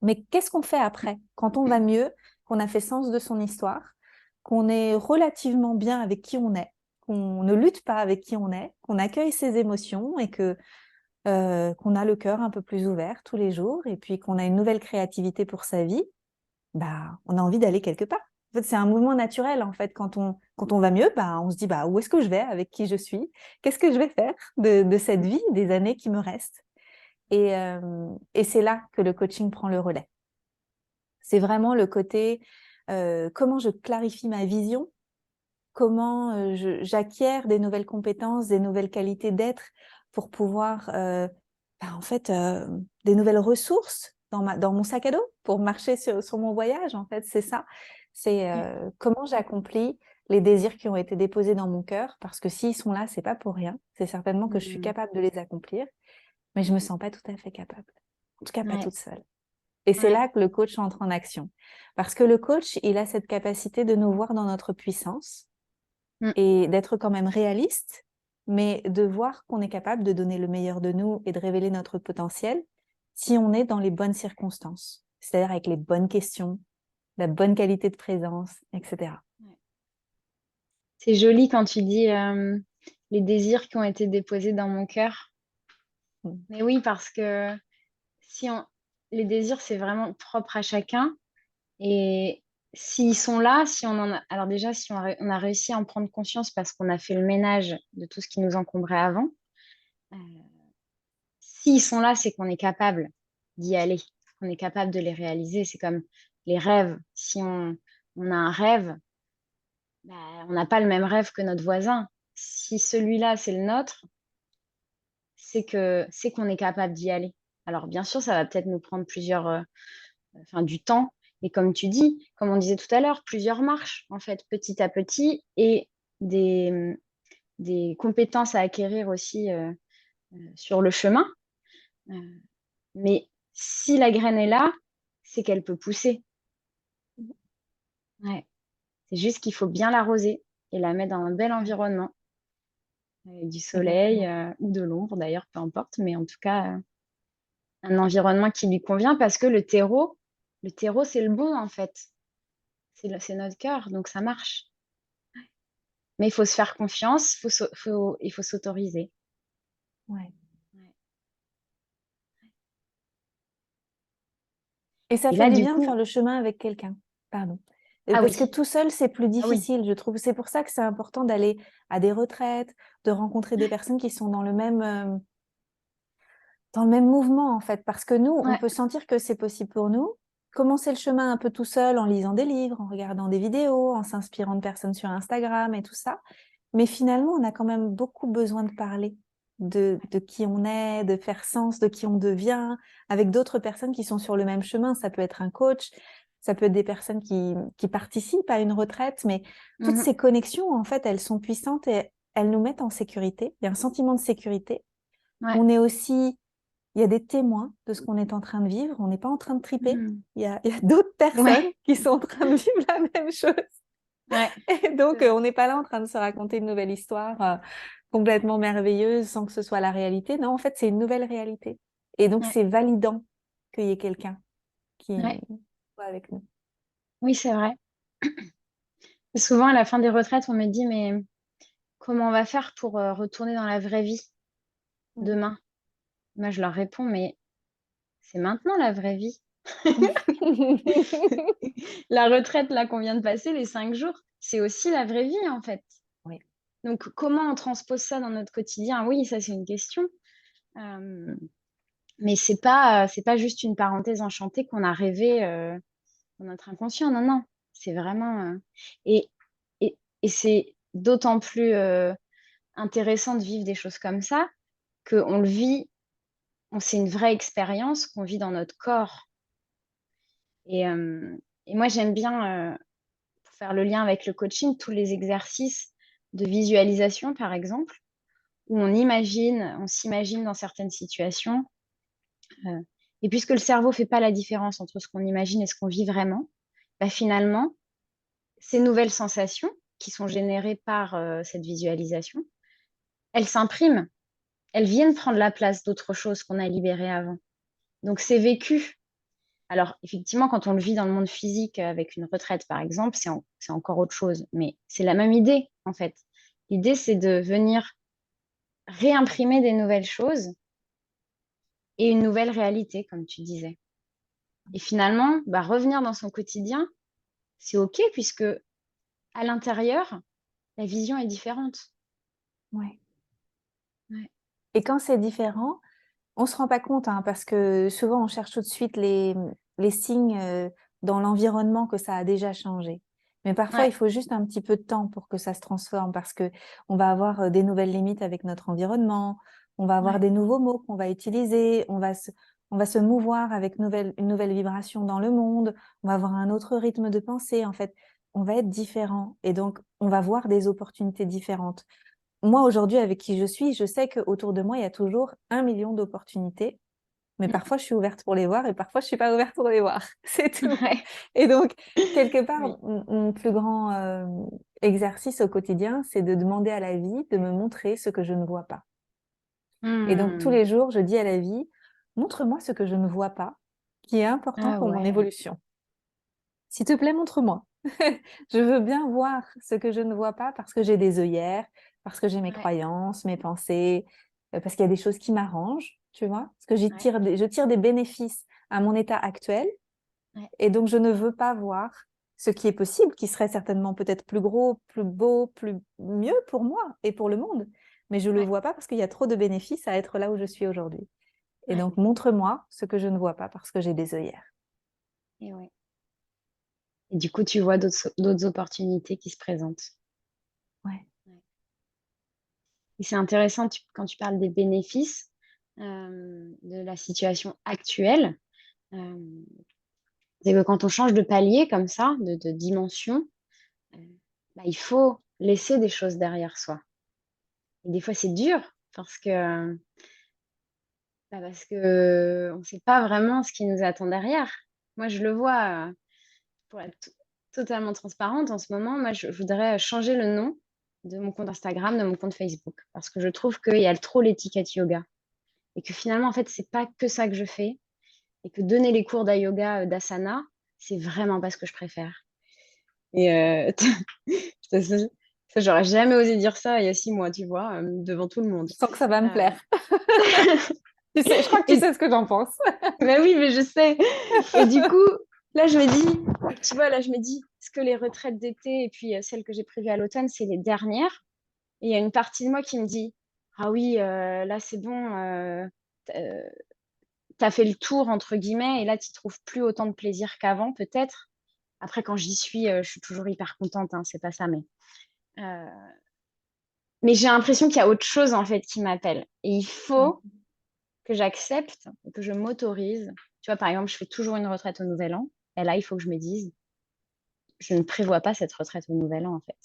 Mais qu'est-ce qu'on fait après? Quand on va mieux, qu'on a fait sens de son histoire, qu'on est relativement bien avec qui on est, qu'on ne lutte pas avec qui on est, qu'on accueille ses émotions et qu'on a le cœur un peu plus ouvert tous les jours et puis qu'on a une nouvelle créativité pour sa vie, bah, on a envie d'aller quelque part. En fait, c'est un mouvement naturel. En fait, quand on va mieux, bah, on se dit bah, où est-ce que je vais, avec qui je suis, qu'est-ce que je vais faire de cette vie, des années qui me restent. Et c'est là que le coaching prend le relais. C'est vraiment le côté comment je clarifie ma vision, comment j'acquiers des nouvelles compétences, des nouvelles qualités d'être pour pouvoir, en fait, des nouvelles ressources dans mon sac à dos pour marcher sur mon voyage, en fait, c'est ça. C'est comment j'accomplis les désirs qui ont été déposés dans mon cœur, parce que s'ils sont là, c'est pas pour rien. C'est certainement que je suis Mm. capable de les accomplir, mais je me sens pas tout à fait capable. En tout cas, pas Ouais, toute seule. Et c'est ouais. là que le coach entre en action. Parce que le coach, il a cette capacité de nous voir dans notre puissance Mm. et d'être quand même réaliste, mais de voir qu'on est capable de donner le meilleur de nous et de révéler notre potentiel si on est dans les bonnes circonstances, c'est-à-dire avec les bonnes questions, la bonne qualité de présence, etc. Ouais. C'est joli quand tu dis les désirs qui ont été déposés dans mon cœur. Mm. Mais oui, parce que si on... les désirs, c'est vraiment propre à chacun. Et s'ils sont là, si on en a... Alors déjà, si on a réussi à en prendre conscience parce qu'on a fait le ménage de tout ce qui nous encombrait avant, euh, s'ils sont là, c'est qu'on est capable d'y aller, qu'on est capable de les réaliser. C'est comme les rêves. Si on a un rêve, bah, on n'a pas le même rêve que notre voisin. Si celui-là, c'est le nôtre, c'est qu'on est capable d'y aller. Alors bien sûr, ça va peut-être nous prendre du temps. Et comme tu dis, comme on disait tout à l'heure, plusieurs marches, en fait, petit à petit, et des, des compétences à acquérir aussi sur le chemin. Euh, mais si la graine est là, c'est qu'elle peut pousser. Ouais. C'est juste qu'il faut bien l'arroser et la mettre dans un bel environnement, avec du soleil Exactement. ou de l'ombre d'ailleurs, peu importe, mais en tout cas, un environnement qui lui convient parce que le terreau, c'est le bon en fait. C'est notre cœur, donc ça marche. Mais il faut se faire confiance, il faut s'autoriser. Ouais. Ouais. Et ça Et fait là, du du bien de faire coup, le chemin avec quelqu'un. Pardon. ah Parce que oui, tout seul, c'est plus ah oui, difficile, je trouve. C'est pour ça que c'est important d'aller à des retraites, de rencontrer des personnes qui sont dans le même mouvement, en fait. Parce que nous, on ouais. peut sentir que c'est possible pour nous. Commencer le chemin un peu tout seul en lisant des livres, en regardant des vidéos, en s'inspirant de personnes sur Instagram et tout ça. Mais finalement, on a quand même beaucoup besoin de parler de qui on est, de faire sens de qui on devient, avec d'autres personnes qui sont sur le même chemin. Ça peut être un coach, ça peut être des personnes qui participent à une retraite, mais toutes Mhm. ces connexions, en fait, elles sont puissantes et elles nous mettent en sécurité. Il y a un sentiment de sécurité. Ouais. On est aussi, il y a des témoins de ce qu'on est en train de vivre. On n'est pas en train de triper. Mhm. Il y a d'autres personnes Ouais, qui sont en train de vivre la même chose. ouais, Et c'est donc, vrai. on n'est pas là en train de se raconter une nouvelle histoire complètement merveilleuse sans que ce soit la réalité. Non, en fait, c'est une nouvelle réalité. Et donc, Ouais, c'est validant qu'il y ait quelqu'un qui ouais. soit avec nous. Oui, c'est vrai. Souvent, à la fin des retraites, on me dit, mais comment on va faire pour retourner dans la vraie vie Mm. demain? Moi, je leur réponds, mais c'est maintenant la vraie vie. La retraite, là, qu'on vient de passer, les 5 jours, c'est aussi la vraie vie, en fait. Oui. Donc, comment on transpose ça dans notre quotidien? Oui, ça, c'est une question. Euh, mais c'est pas juste une parenthèse enchantée qu'on a rêvé dans notre inconscient. Non, non. C'est vraiment. Et, et c'est d'autant plus intéressant de vivre des choses comme ça qu'on le vit, c'est une vraie expérience qu'on vit dans notre corps. Et, euh, et moi, j'aime bien, pour faire le lien avec le coaching, tous les exercices de visualisation, par exemple, où on s'imagine dans certaines situations. euh, et puisque le cerveau ne fait pas la différence entre ce qu'on imagine et ce qu'on vit vraiment, bah, finalement, ces nouvelles sensations qui sont générées par cette visualisation, elles s'impriment, elles viennent prendre la place d'autres choses qu'on a libérées avant. Donc c'est vécu. Alors effectivement, quand on le vit dans le monde physique avec une retraite, par exemple, c'est encore autre chose. Mais c'est la même idée, en fait. L'idée, c'est de venir réimprimer des nouvelles choses et une nouvelle réalité, comme tu disais. Et finalement, bah, revenir dans son quotidien, c'est OK puisque à l'intérieur, la vision est différente. Ouais. Ouais, Et quand c'est différent, on se rend pas compte, hein, parce que souvent on cherche tout de suite les signes, dans l'environnement que ça a déjà changé. Mais parfois, ouais, il faut juste un petit peu de temps pour que ça se transforme parce que on va avoir, des nouvelles limites avec notre environnement, on va avoir ouais, des nouveaux mots qu'on va utiliser, on va se mouvoir avec une nouvelle vibration dans le monde, on va avoir un autre rythme de pensée. En fait, on va être différent et donc on va voir des opportunités différentes. Moi, aujourd'hui, avec qui je suis, je sais qu'autour de moi, il y a toujours 1 million d'opportunités, mais mm, parfois, je suis ouverte pour les voir et parfois, je suis pas ouverte pour les voir. C'est tout. ouais, Et donc, quelque part, oui. mon plus grand exercice au quotidien, c'est de demander à la vie de me montrer ce que je ne vois pas. Et donc, tous Hmm. les jours, je dis à la vie, montre-moi ce que je ne vois pas, qui est important Ah pour mon ouais, évolution. S'il te plaît, montre-moi. Je veux bien voir ce que je ne vois pas parce que j'ai des œillères, parce que j'ai mes ouais, croyances, mes pensées, parce qu'il y a des choses qui m'arrangent, tu vois? Parce que ouais, je tire des bénéfices à mon état actuel ouais, et donc je ne veux pas voir ce qui est possible, qui serait certainement peut-être plus gros, plus beau, plus mieux pour moi et pour le monde. Mais je le ouais, vois pas parce qu'il y a trop de bénéfices à être là où je suis aujourd'hui. Et ouais, donc montre-moi ce que je ne vois pas parce que j'ai des œillères. et ouais. Et du coup, tu vois d'autres opportunités qui se présentent. Ouais. Ouais. Et c'est intéressant quand tu parles des bénéfices de la situation actuelle. euh, c'est que quand on change de palier comme ça, de dimension, euh, bah, il faut laisser des choses derrière soi. Et des fois, c'est dur parce que on ne sait pas vraiment ce qui nous attend derrière. Moi, je le vois, pour être totalement transparente, en ce moment, moi, je voudrais changer le nom de mon compte Instagram, de mon compte Facebook, parce que je trouve qu'il y a trop l'étiquette yoga. Et que finalement, en fait, c'est pas que ça que je fais. Et que donner les cours d'yoga, d'asana, c'est vraiment pas ce que je préfère. Et ça, ça- j'aurais jamais osé dire ça il y a 6 mois, tu vois, devant tout le monde. Je sens que ça va me Euh, plaire. Tu sais, je crois que tu et sais ce que j'en pense. bah oui, mais je sais. Et du coup, là, je me dis, tu vois, là, je me dis, est-ce que les retraites d'été et puis celles que j'ai prévues à l'automne, c'est les dernières? Et il y a une partie de moi qui me dit, ah oui, là, c'est bon, t'as fait le tour, entre guillemets, et là, tu trouves plus autant de plaisir qu'avant, peut-être. Après, quand j'y suis, je suis toujours hyper contente, hein, c'est pas ça, euh, mais j'ai l'impression qu'il y a autre chose, en fait, qui m'appelle. Et il Ouais. faut que j'accepte, que je m'autorise. Tu vois, par exemple, je fais toujours une retraite au Nouvel An. Et là, il faut que je me dise, je ne prévois pas cette retraite au Nouvel An, en fait.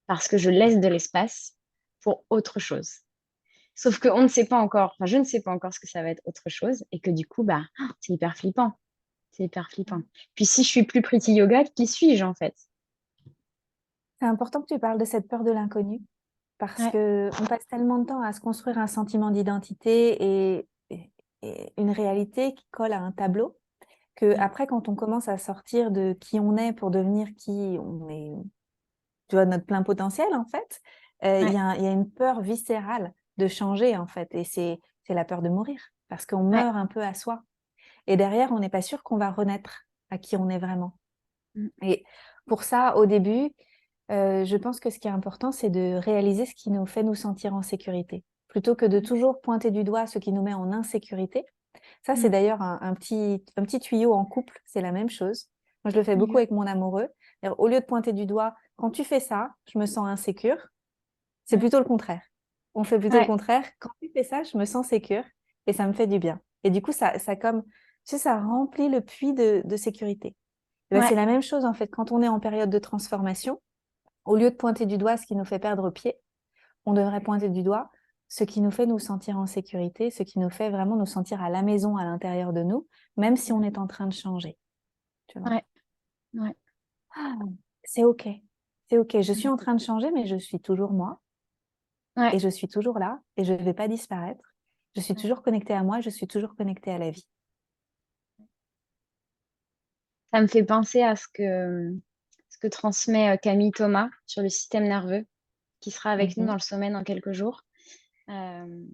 Parce que je laisse de l'espace pour autre chose. Sauf qu'on ne sait pas encore, enfin, je ne sais pas encore ce que ça va être autre chose. Et que du coup, bah, c'est hyper flippant. C'est hyper flippant. Puis si je suis plus pretty yoga, qui suis-je, en fait? C'est important que tu parles de cette peur de l'inconnu parce Ouais, que on passe tellement de temps à se construire un sentiment d'identité et une réalité qui colle à un tableau que ouais, après, quand on commence à sortir de qui on est pour devenir qui on est, tu vois, notre plein potentiel, en fait, ouais, il y a une peur viscérale de changer, en fait. Et c'est la peur de mourir parce qu'on ouais. meurt un peu à soi. Et derrière, on n'est pas sûr qu'on va renaître à qui on est vraiment. Mm, Et pour ça, au début, je pense que ce qui est important, c'est de réaliser ce qui nous fait nous sentir en sécurité, plutôt que de toujours pointer du doigt ce qui nous met en insécurité. Ça, c'est mm, d'ailleurs un petit tuyau en couple, c'est la même chose. Moi, je le fais beaucoup ok. avec mon amoureux. Au lieu de pointer du doigt, quand tu fais ça, je me sens insécure, c'est Ouais, plutôt le contraire. On fait plutôt le ouais, contraire. Quand tu fais ça, je me sens sécure et ça me fait du bien. Et du coup, ça comme, tu sais, ça remplit le puits de sécurité. Et ben, c'est ouais, la même chose, en fait, quand on est en période de transformation. Au lieu de pointer du doigt ce qui nous fait perdre pied, on devrait pointer du doigt ce qui nous fait nous sentir en sécurité, ce qui nous fait vraiment nous sentir à la maison à l'intérieur de nous, même si on est en train de changer, tu vois. ouais, ouais, Ah, c'est OK. C'est OK. Je suis ouais, en train de changer, mais je suis toujours moi ouais, et je suis toujours là et je ne vais pas disparaître. Je suis ouais. toujours connectée à moi, je suis toujours connectée à la vie. Ça me fait penser à ce que transmet Camille Thomas sur le système nerveux, qui sera avec nous dans Mhm. le sommet dans quelques jours. Euh,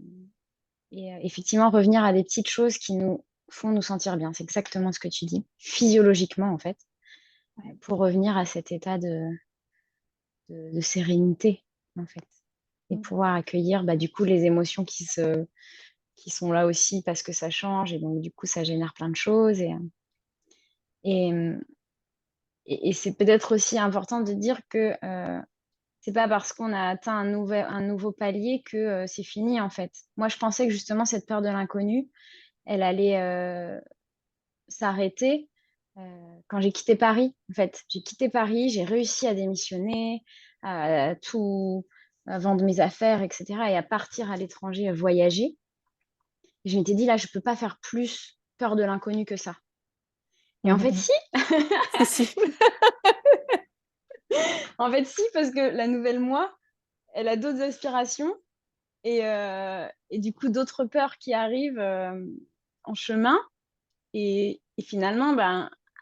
et effectivement, revenir à des petites choses qui nous font nous sentir bien. C'est exactement ce que tu dis, physiologiquement en fait, pour revenir à cet état de sérénité en fait, et Mm. pouvoir accueillir du coup les émotions qui sont là aussi parce que ça change et donc du coup ça génère plein de choses et, et c'est peut-être aussi important de dire que c'est pas parce qu'on a atteint un nouveau palier que c'est fini en fait. Moi je pensais que justement cette peur de l'inconnu, elle allait s'arrêter quand j'ai quitté Paris. En fait, j'ai quitté Paris, j'ai réussi à démissionner, à tout à vendre mes affaires, etc. et à partir à l'étranger, voyager. Et je m'étais dit, là, je peux pas faire plus peur de l'inconnu que ça. Et en fait, Mhm. si, Si, si. en fait, si, parce que la nouvelle moi, elle a d'autres aspirations et du coup, d'autres peurs qui arrivent en chemin. Et finalement,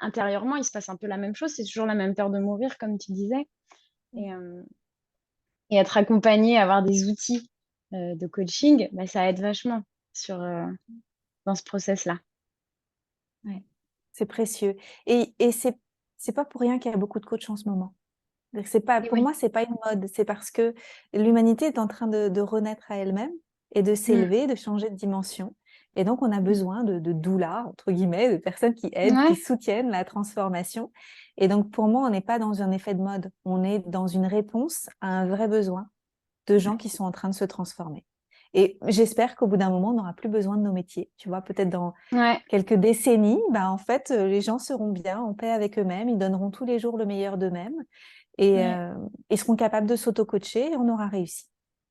intérieurement, il se passe un peu la même chose. C'est toujours la même peur de mourir, comme tu disais. Et, euh, et être accompagné, avoir des outils de coaching, ça aide vachement dans ce process-là. Ouais. C'est précieux. Et c'est pas pour rien qu'il y a beaucoup de coachs en ce moment. C'est pas, Et pour oui. moi, c'est pas une mode. C'est parce que l'humanité est en train de renaître à elle-même et de Mm. s'élever, de changer de dimension. Et donc, on a Mm. besoin de doulas, entre guillemets, de personnes qui aident, qui Ouais. soutiennent la transformation. Et donc, pour moi, on n'est pas dans un effet de mode. On est dans une réponse à un vrai besoin de gens qui sont en train de se transformer. Et j'espère qu'au bout d'un moment, on n'aura plus besoin de nos métiers. Tu vois, peut-être dans Ouais. quelques décennies, en fait, les gens seront bien, en paix avec eux-mêmes, ils donneront tous les jours le meilleur d'eux-mêmes et Ouais. ils seront capables de s'auto-coacher et on aura réussi.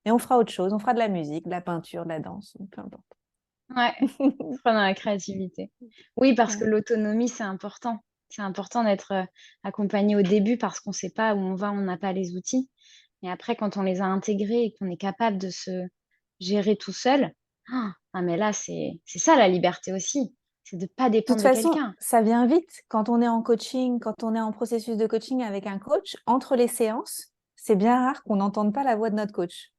Et on fera autre chose, on fera de la musique, de la peinture, de la danse, peu importe. Ouais. Se prendre dans la créativité. Oui, parce que Ouais. l'autonomie, c'est important. C'est important d'être accompagné au début parce qu'on ne sait pas où on va, on n'a pas les outils. Et après, quand on les a intégrés et qu'on est capable de se gérer tout seul, mais là, c'est ça la liberté aussi. C'est de ne pas De toute dépendre de façon, quelqu'un. ça vient vite quand on est en coaching, quand on est en processus de coaching avec un coach, entre les séances, c'est bien rare qu'on n'entende pas la voix de notre coach.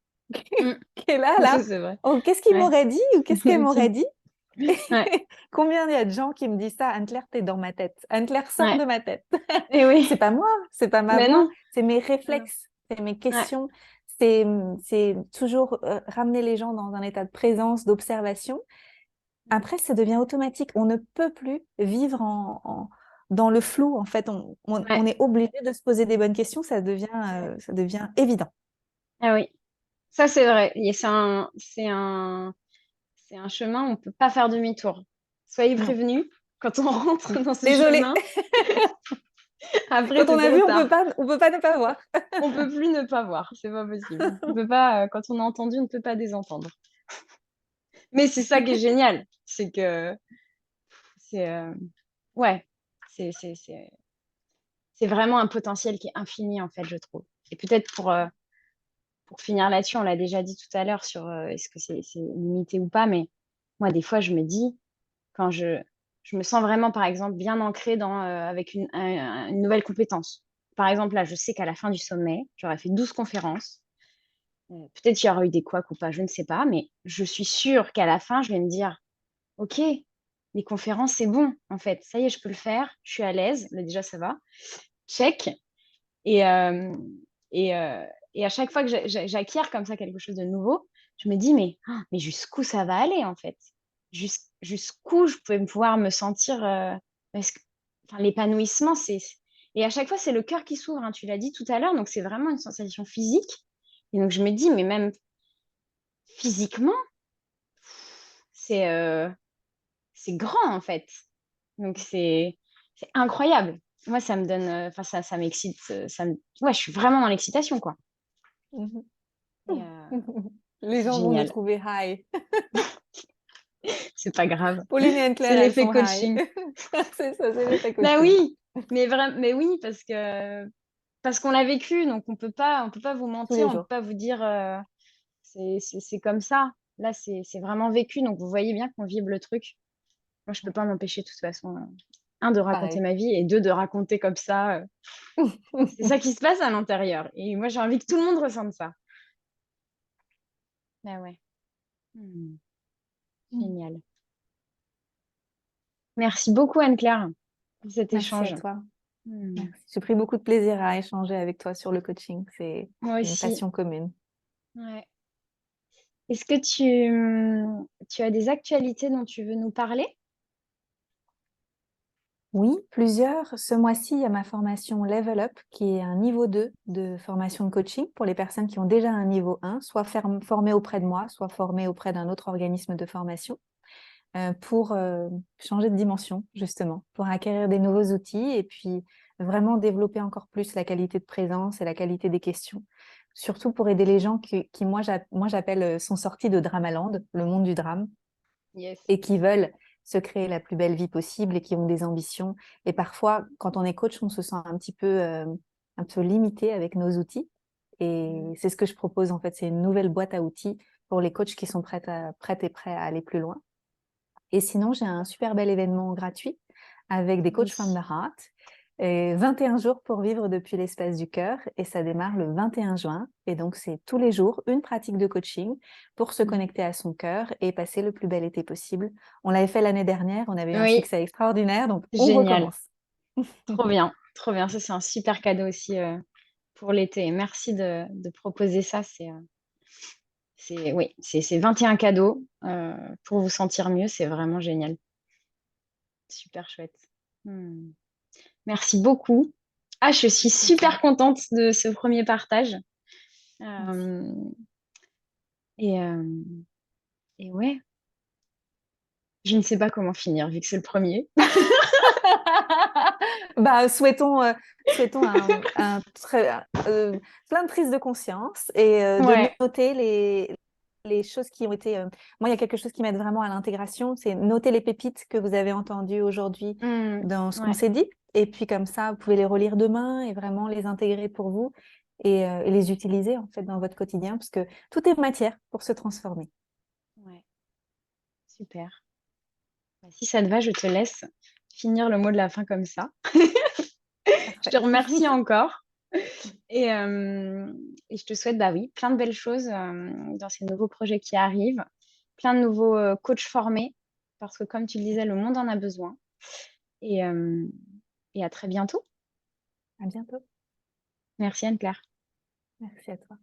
Mm. Qui est là, Ça, là. c'est vrai. Oh, qu'est-ce qu'il Ouais. m'aurait dit ou qu'est-ce qu'elle m'aurait dit? Ouais. Combien il y a de gens qui me disent ça? Anne-Claire, t'es dans ma tête. Anne-Claire, sors Ouais. de ma tête. Et oui. C'est pas moi, c'est pas ma Mais voix, non. c'est mes Non. réflexes, c'est mes Ouais. questions, c'est toujours ramener les gens dans un état de présence, d'observation. Après, ça devient automatique. On ne peut plus vivre dans le flou. En fait, on Ouais. est obligé de se poser des bonnes questions. Ça devient évident. Ah oui. Ça, c'est vrai. Et c'est un chemin où on ne peut pas faire demi-tour. Soyez Non. prévenus, quand on rentre dans ce Désolée. chemin, après, Quand c'est on a trop vu, tard. on peut pas ne pas voir. On peut plus ne pas voir. C'est pas possible. On peut pas, quand on a entendu, on ne peut pas désentendre. Mais c'est ça qui est génial. C'est que c'est ouais, c'est c'est- c'est- c'est vraiment un potentiel qui est infini, en fait, je trouve. Et peut-être pour finir là-dessus, on l'a déjà dit tout à l'heure sur est-ce que c'est limité ou pas, mais moi, des fois, je me dis, quand je me sens vraiment, par exemple, bien ancrée avec une nouvelle compétence. Par exemple, là, je sais qu'à la fin du sommet, j'aurais fait 12 conférences. Peut-être qu'il y aura eu des couacs ou pas, je ne sais pas, mais je suis sûre qu'à la fin, je vais me dire, OK, les conférences, c'est bon, en fait. Ça y est, je peux le faire. Je suis à l'aise. Là, déjà, ça va. Check. Et, euh, et, euh, et à chaque fois que j'acquiers comme ça quelque chose de nouveau, je me dis, mais jusqu'où ça va aller, en fait? Jusqu'où je peux pouvoir me sentir parce que, enfin, l'épanouissement, Et à chaque fois, c'est le cœur qui s'ouvre, hein, tu l'as dit tout à l'heure, donc c'est vraiment une sensation physique. Et donc, je me dis, mais même physiquement, c'est c'est grand, en fait. Donc, c'est incroyable. Moi, ça me donne, enfin, ça m'excite. Ouais, je suis vraiment dans l'excitation, quoi. Et, Les c'est gens vont nous génial. trouver high. C'est pas grave. Pauline et C'est Anne-Claire, elles l'effet sont high. coaching. C'est ça, c'est l'effet Bah coaching. oui, mais oui, parce qu'on l'a vécu, donc on peut pas vous Tous mentir, les on peut jours. pas vous dire c'est comme ça. Là, c'est vraiment vécu, donc vous voyez bien qu'on vibre le truc. Moi, je peux pas m'empêcher de toute façon. Un, de raconter Pareil. ma vie et deux, de raconter comme ça. C'est ça qui se passe à l'intérieur. Et moi, j'ai envie que tout le monde ressente ça. Ah ouais. Hmm, génial. Merci beaucoup, Anne-Claire, pour cet Merci à échange. toi. Hmm. Merci. J'ai pris beaucoup de plaisir à échanger avec toi sur le coaching. C'est Moi une aussi. passion commune. Ouais. Est-ce que tu as des actualités dont tu veux nous parler? Oui, plusieurs. Ce mois-ci, il y a ma formation Level Up, qui est un niveau 2 de formation de coaching pour les personnes qui ont déjà un niveau 1, soit formées auprès de moi, soit formées auprès d'un autre organisme de formation, pour changer de dimension, justement, pour acquérir des nouveaux outils et puis vraiment développer encore plus la qualité de présence et la qualité des questions. Surtout pour aider les gens qui moi, j'appelle, sont sortis de Dramaland, le monde du drame, Yes. et qui veulent se créer la plus belle vie possible et qui ont des ambitions. Et parfois, quand on est coach, on se sent un peu limité avec nos outils. Et Mm. c'est ce que je propose, en fait. C'est une nouvelle boîte à outils pour les coachs qui sont prêts et prêts à aller plus loin. Et sinon, j'ai un super bel événement gratuit avec des coachs Oui. from the heart. Et 21 jours pour vivre depuis l'espace du cœur. Et ça démarre le 21 juin. Et donc, c'est tous les jours une pratique de coaching pour se Mm. connecter à son cœur et passer le plus bel été possible. On l'avait fait l'année dernière. On avait eu un Oui, succès extraordinaire. Donc, on génial. recommence. Trop bien. Trop bien. Ça, c'est un super cadeau aussi pour l'été. Merci de proposer ça. Oui, c'est 21 cadeaux pour vous sentir mieux. C'est vraiment génial. Super chouette. Hmm. Merci beaucoup. Ah, je suis Merci à toi. super contente de ce premier partage. Merci. Euh, et, euh, et ouais, je ne sais pas comment finir vu que c'est le premier. Bah, souhaitons plein de prise de conscience et de Ouais. noter les choses qui ont été. Moi, il y a quelque chose qui m'aide vraiment à l'intégration, c'est noter les pépites que vous avez entendues aujourd'hui Hmm. dans ce qu'on Ouais. s'est dit. Et puis comme ça, vous pouvez les relire demain et vraiment les intégrer pour vous et les utiliser en fait dans votre quotidien, parce que tout est matière pour se transformer. Ouais. Super. Bah, si ça te va, je te laisse finir le mot de la fin comme ça. Je te Parfait. remercie encore et, euh, et je te souhaite, bah oui, plein de belles choses dans ces nouveaux projets qui arrivent, plein de nouveaux coachs formés, parce que comme tu le disais, le monde en a besoin. Et, euh, et à très bientôt. À bientôt. Merci Anne-Claire. Merci à toi.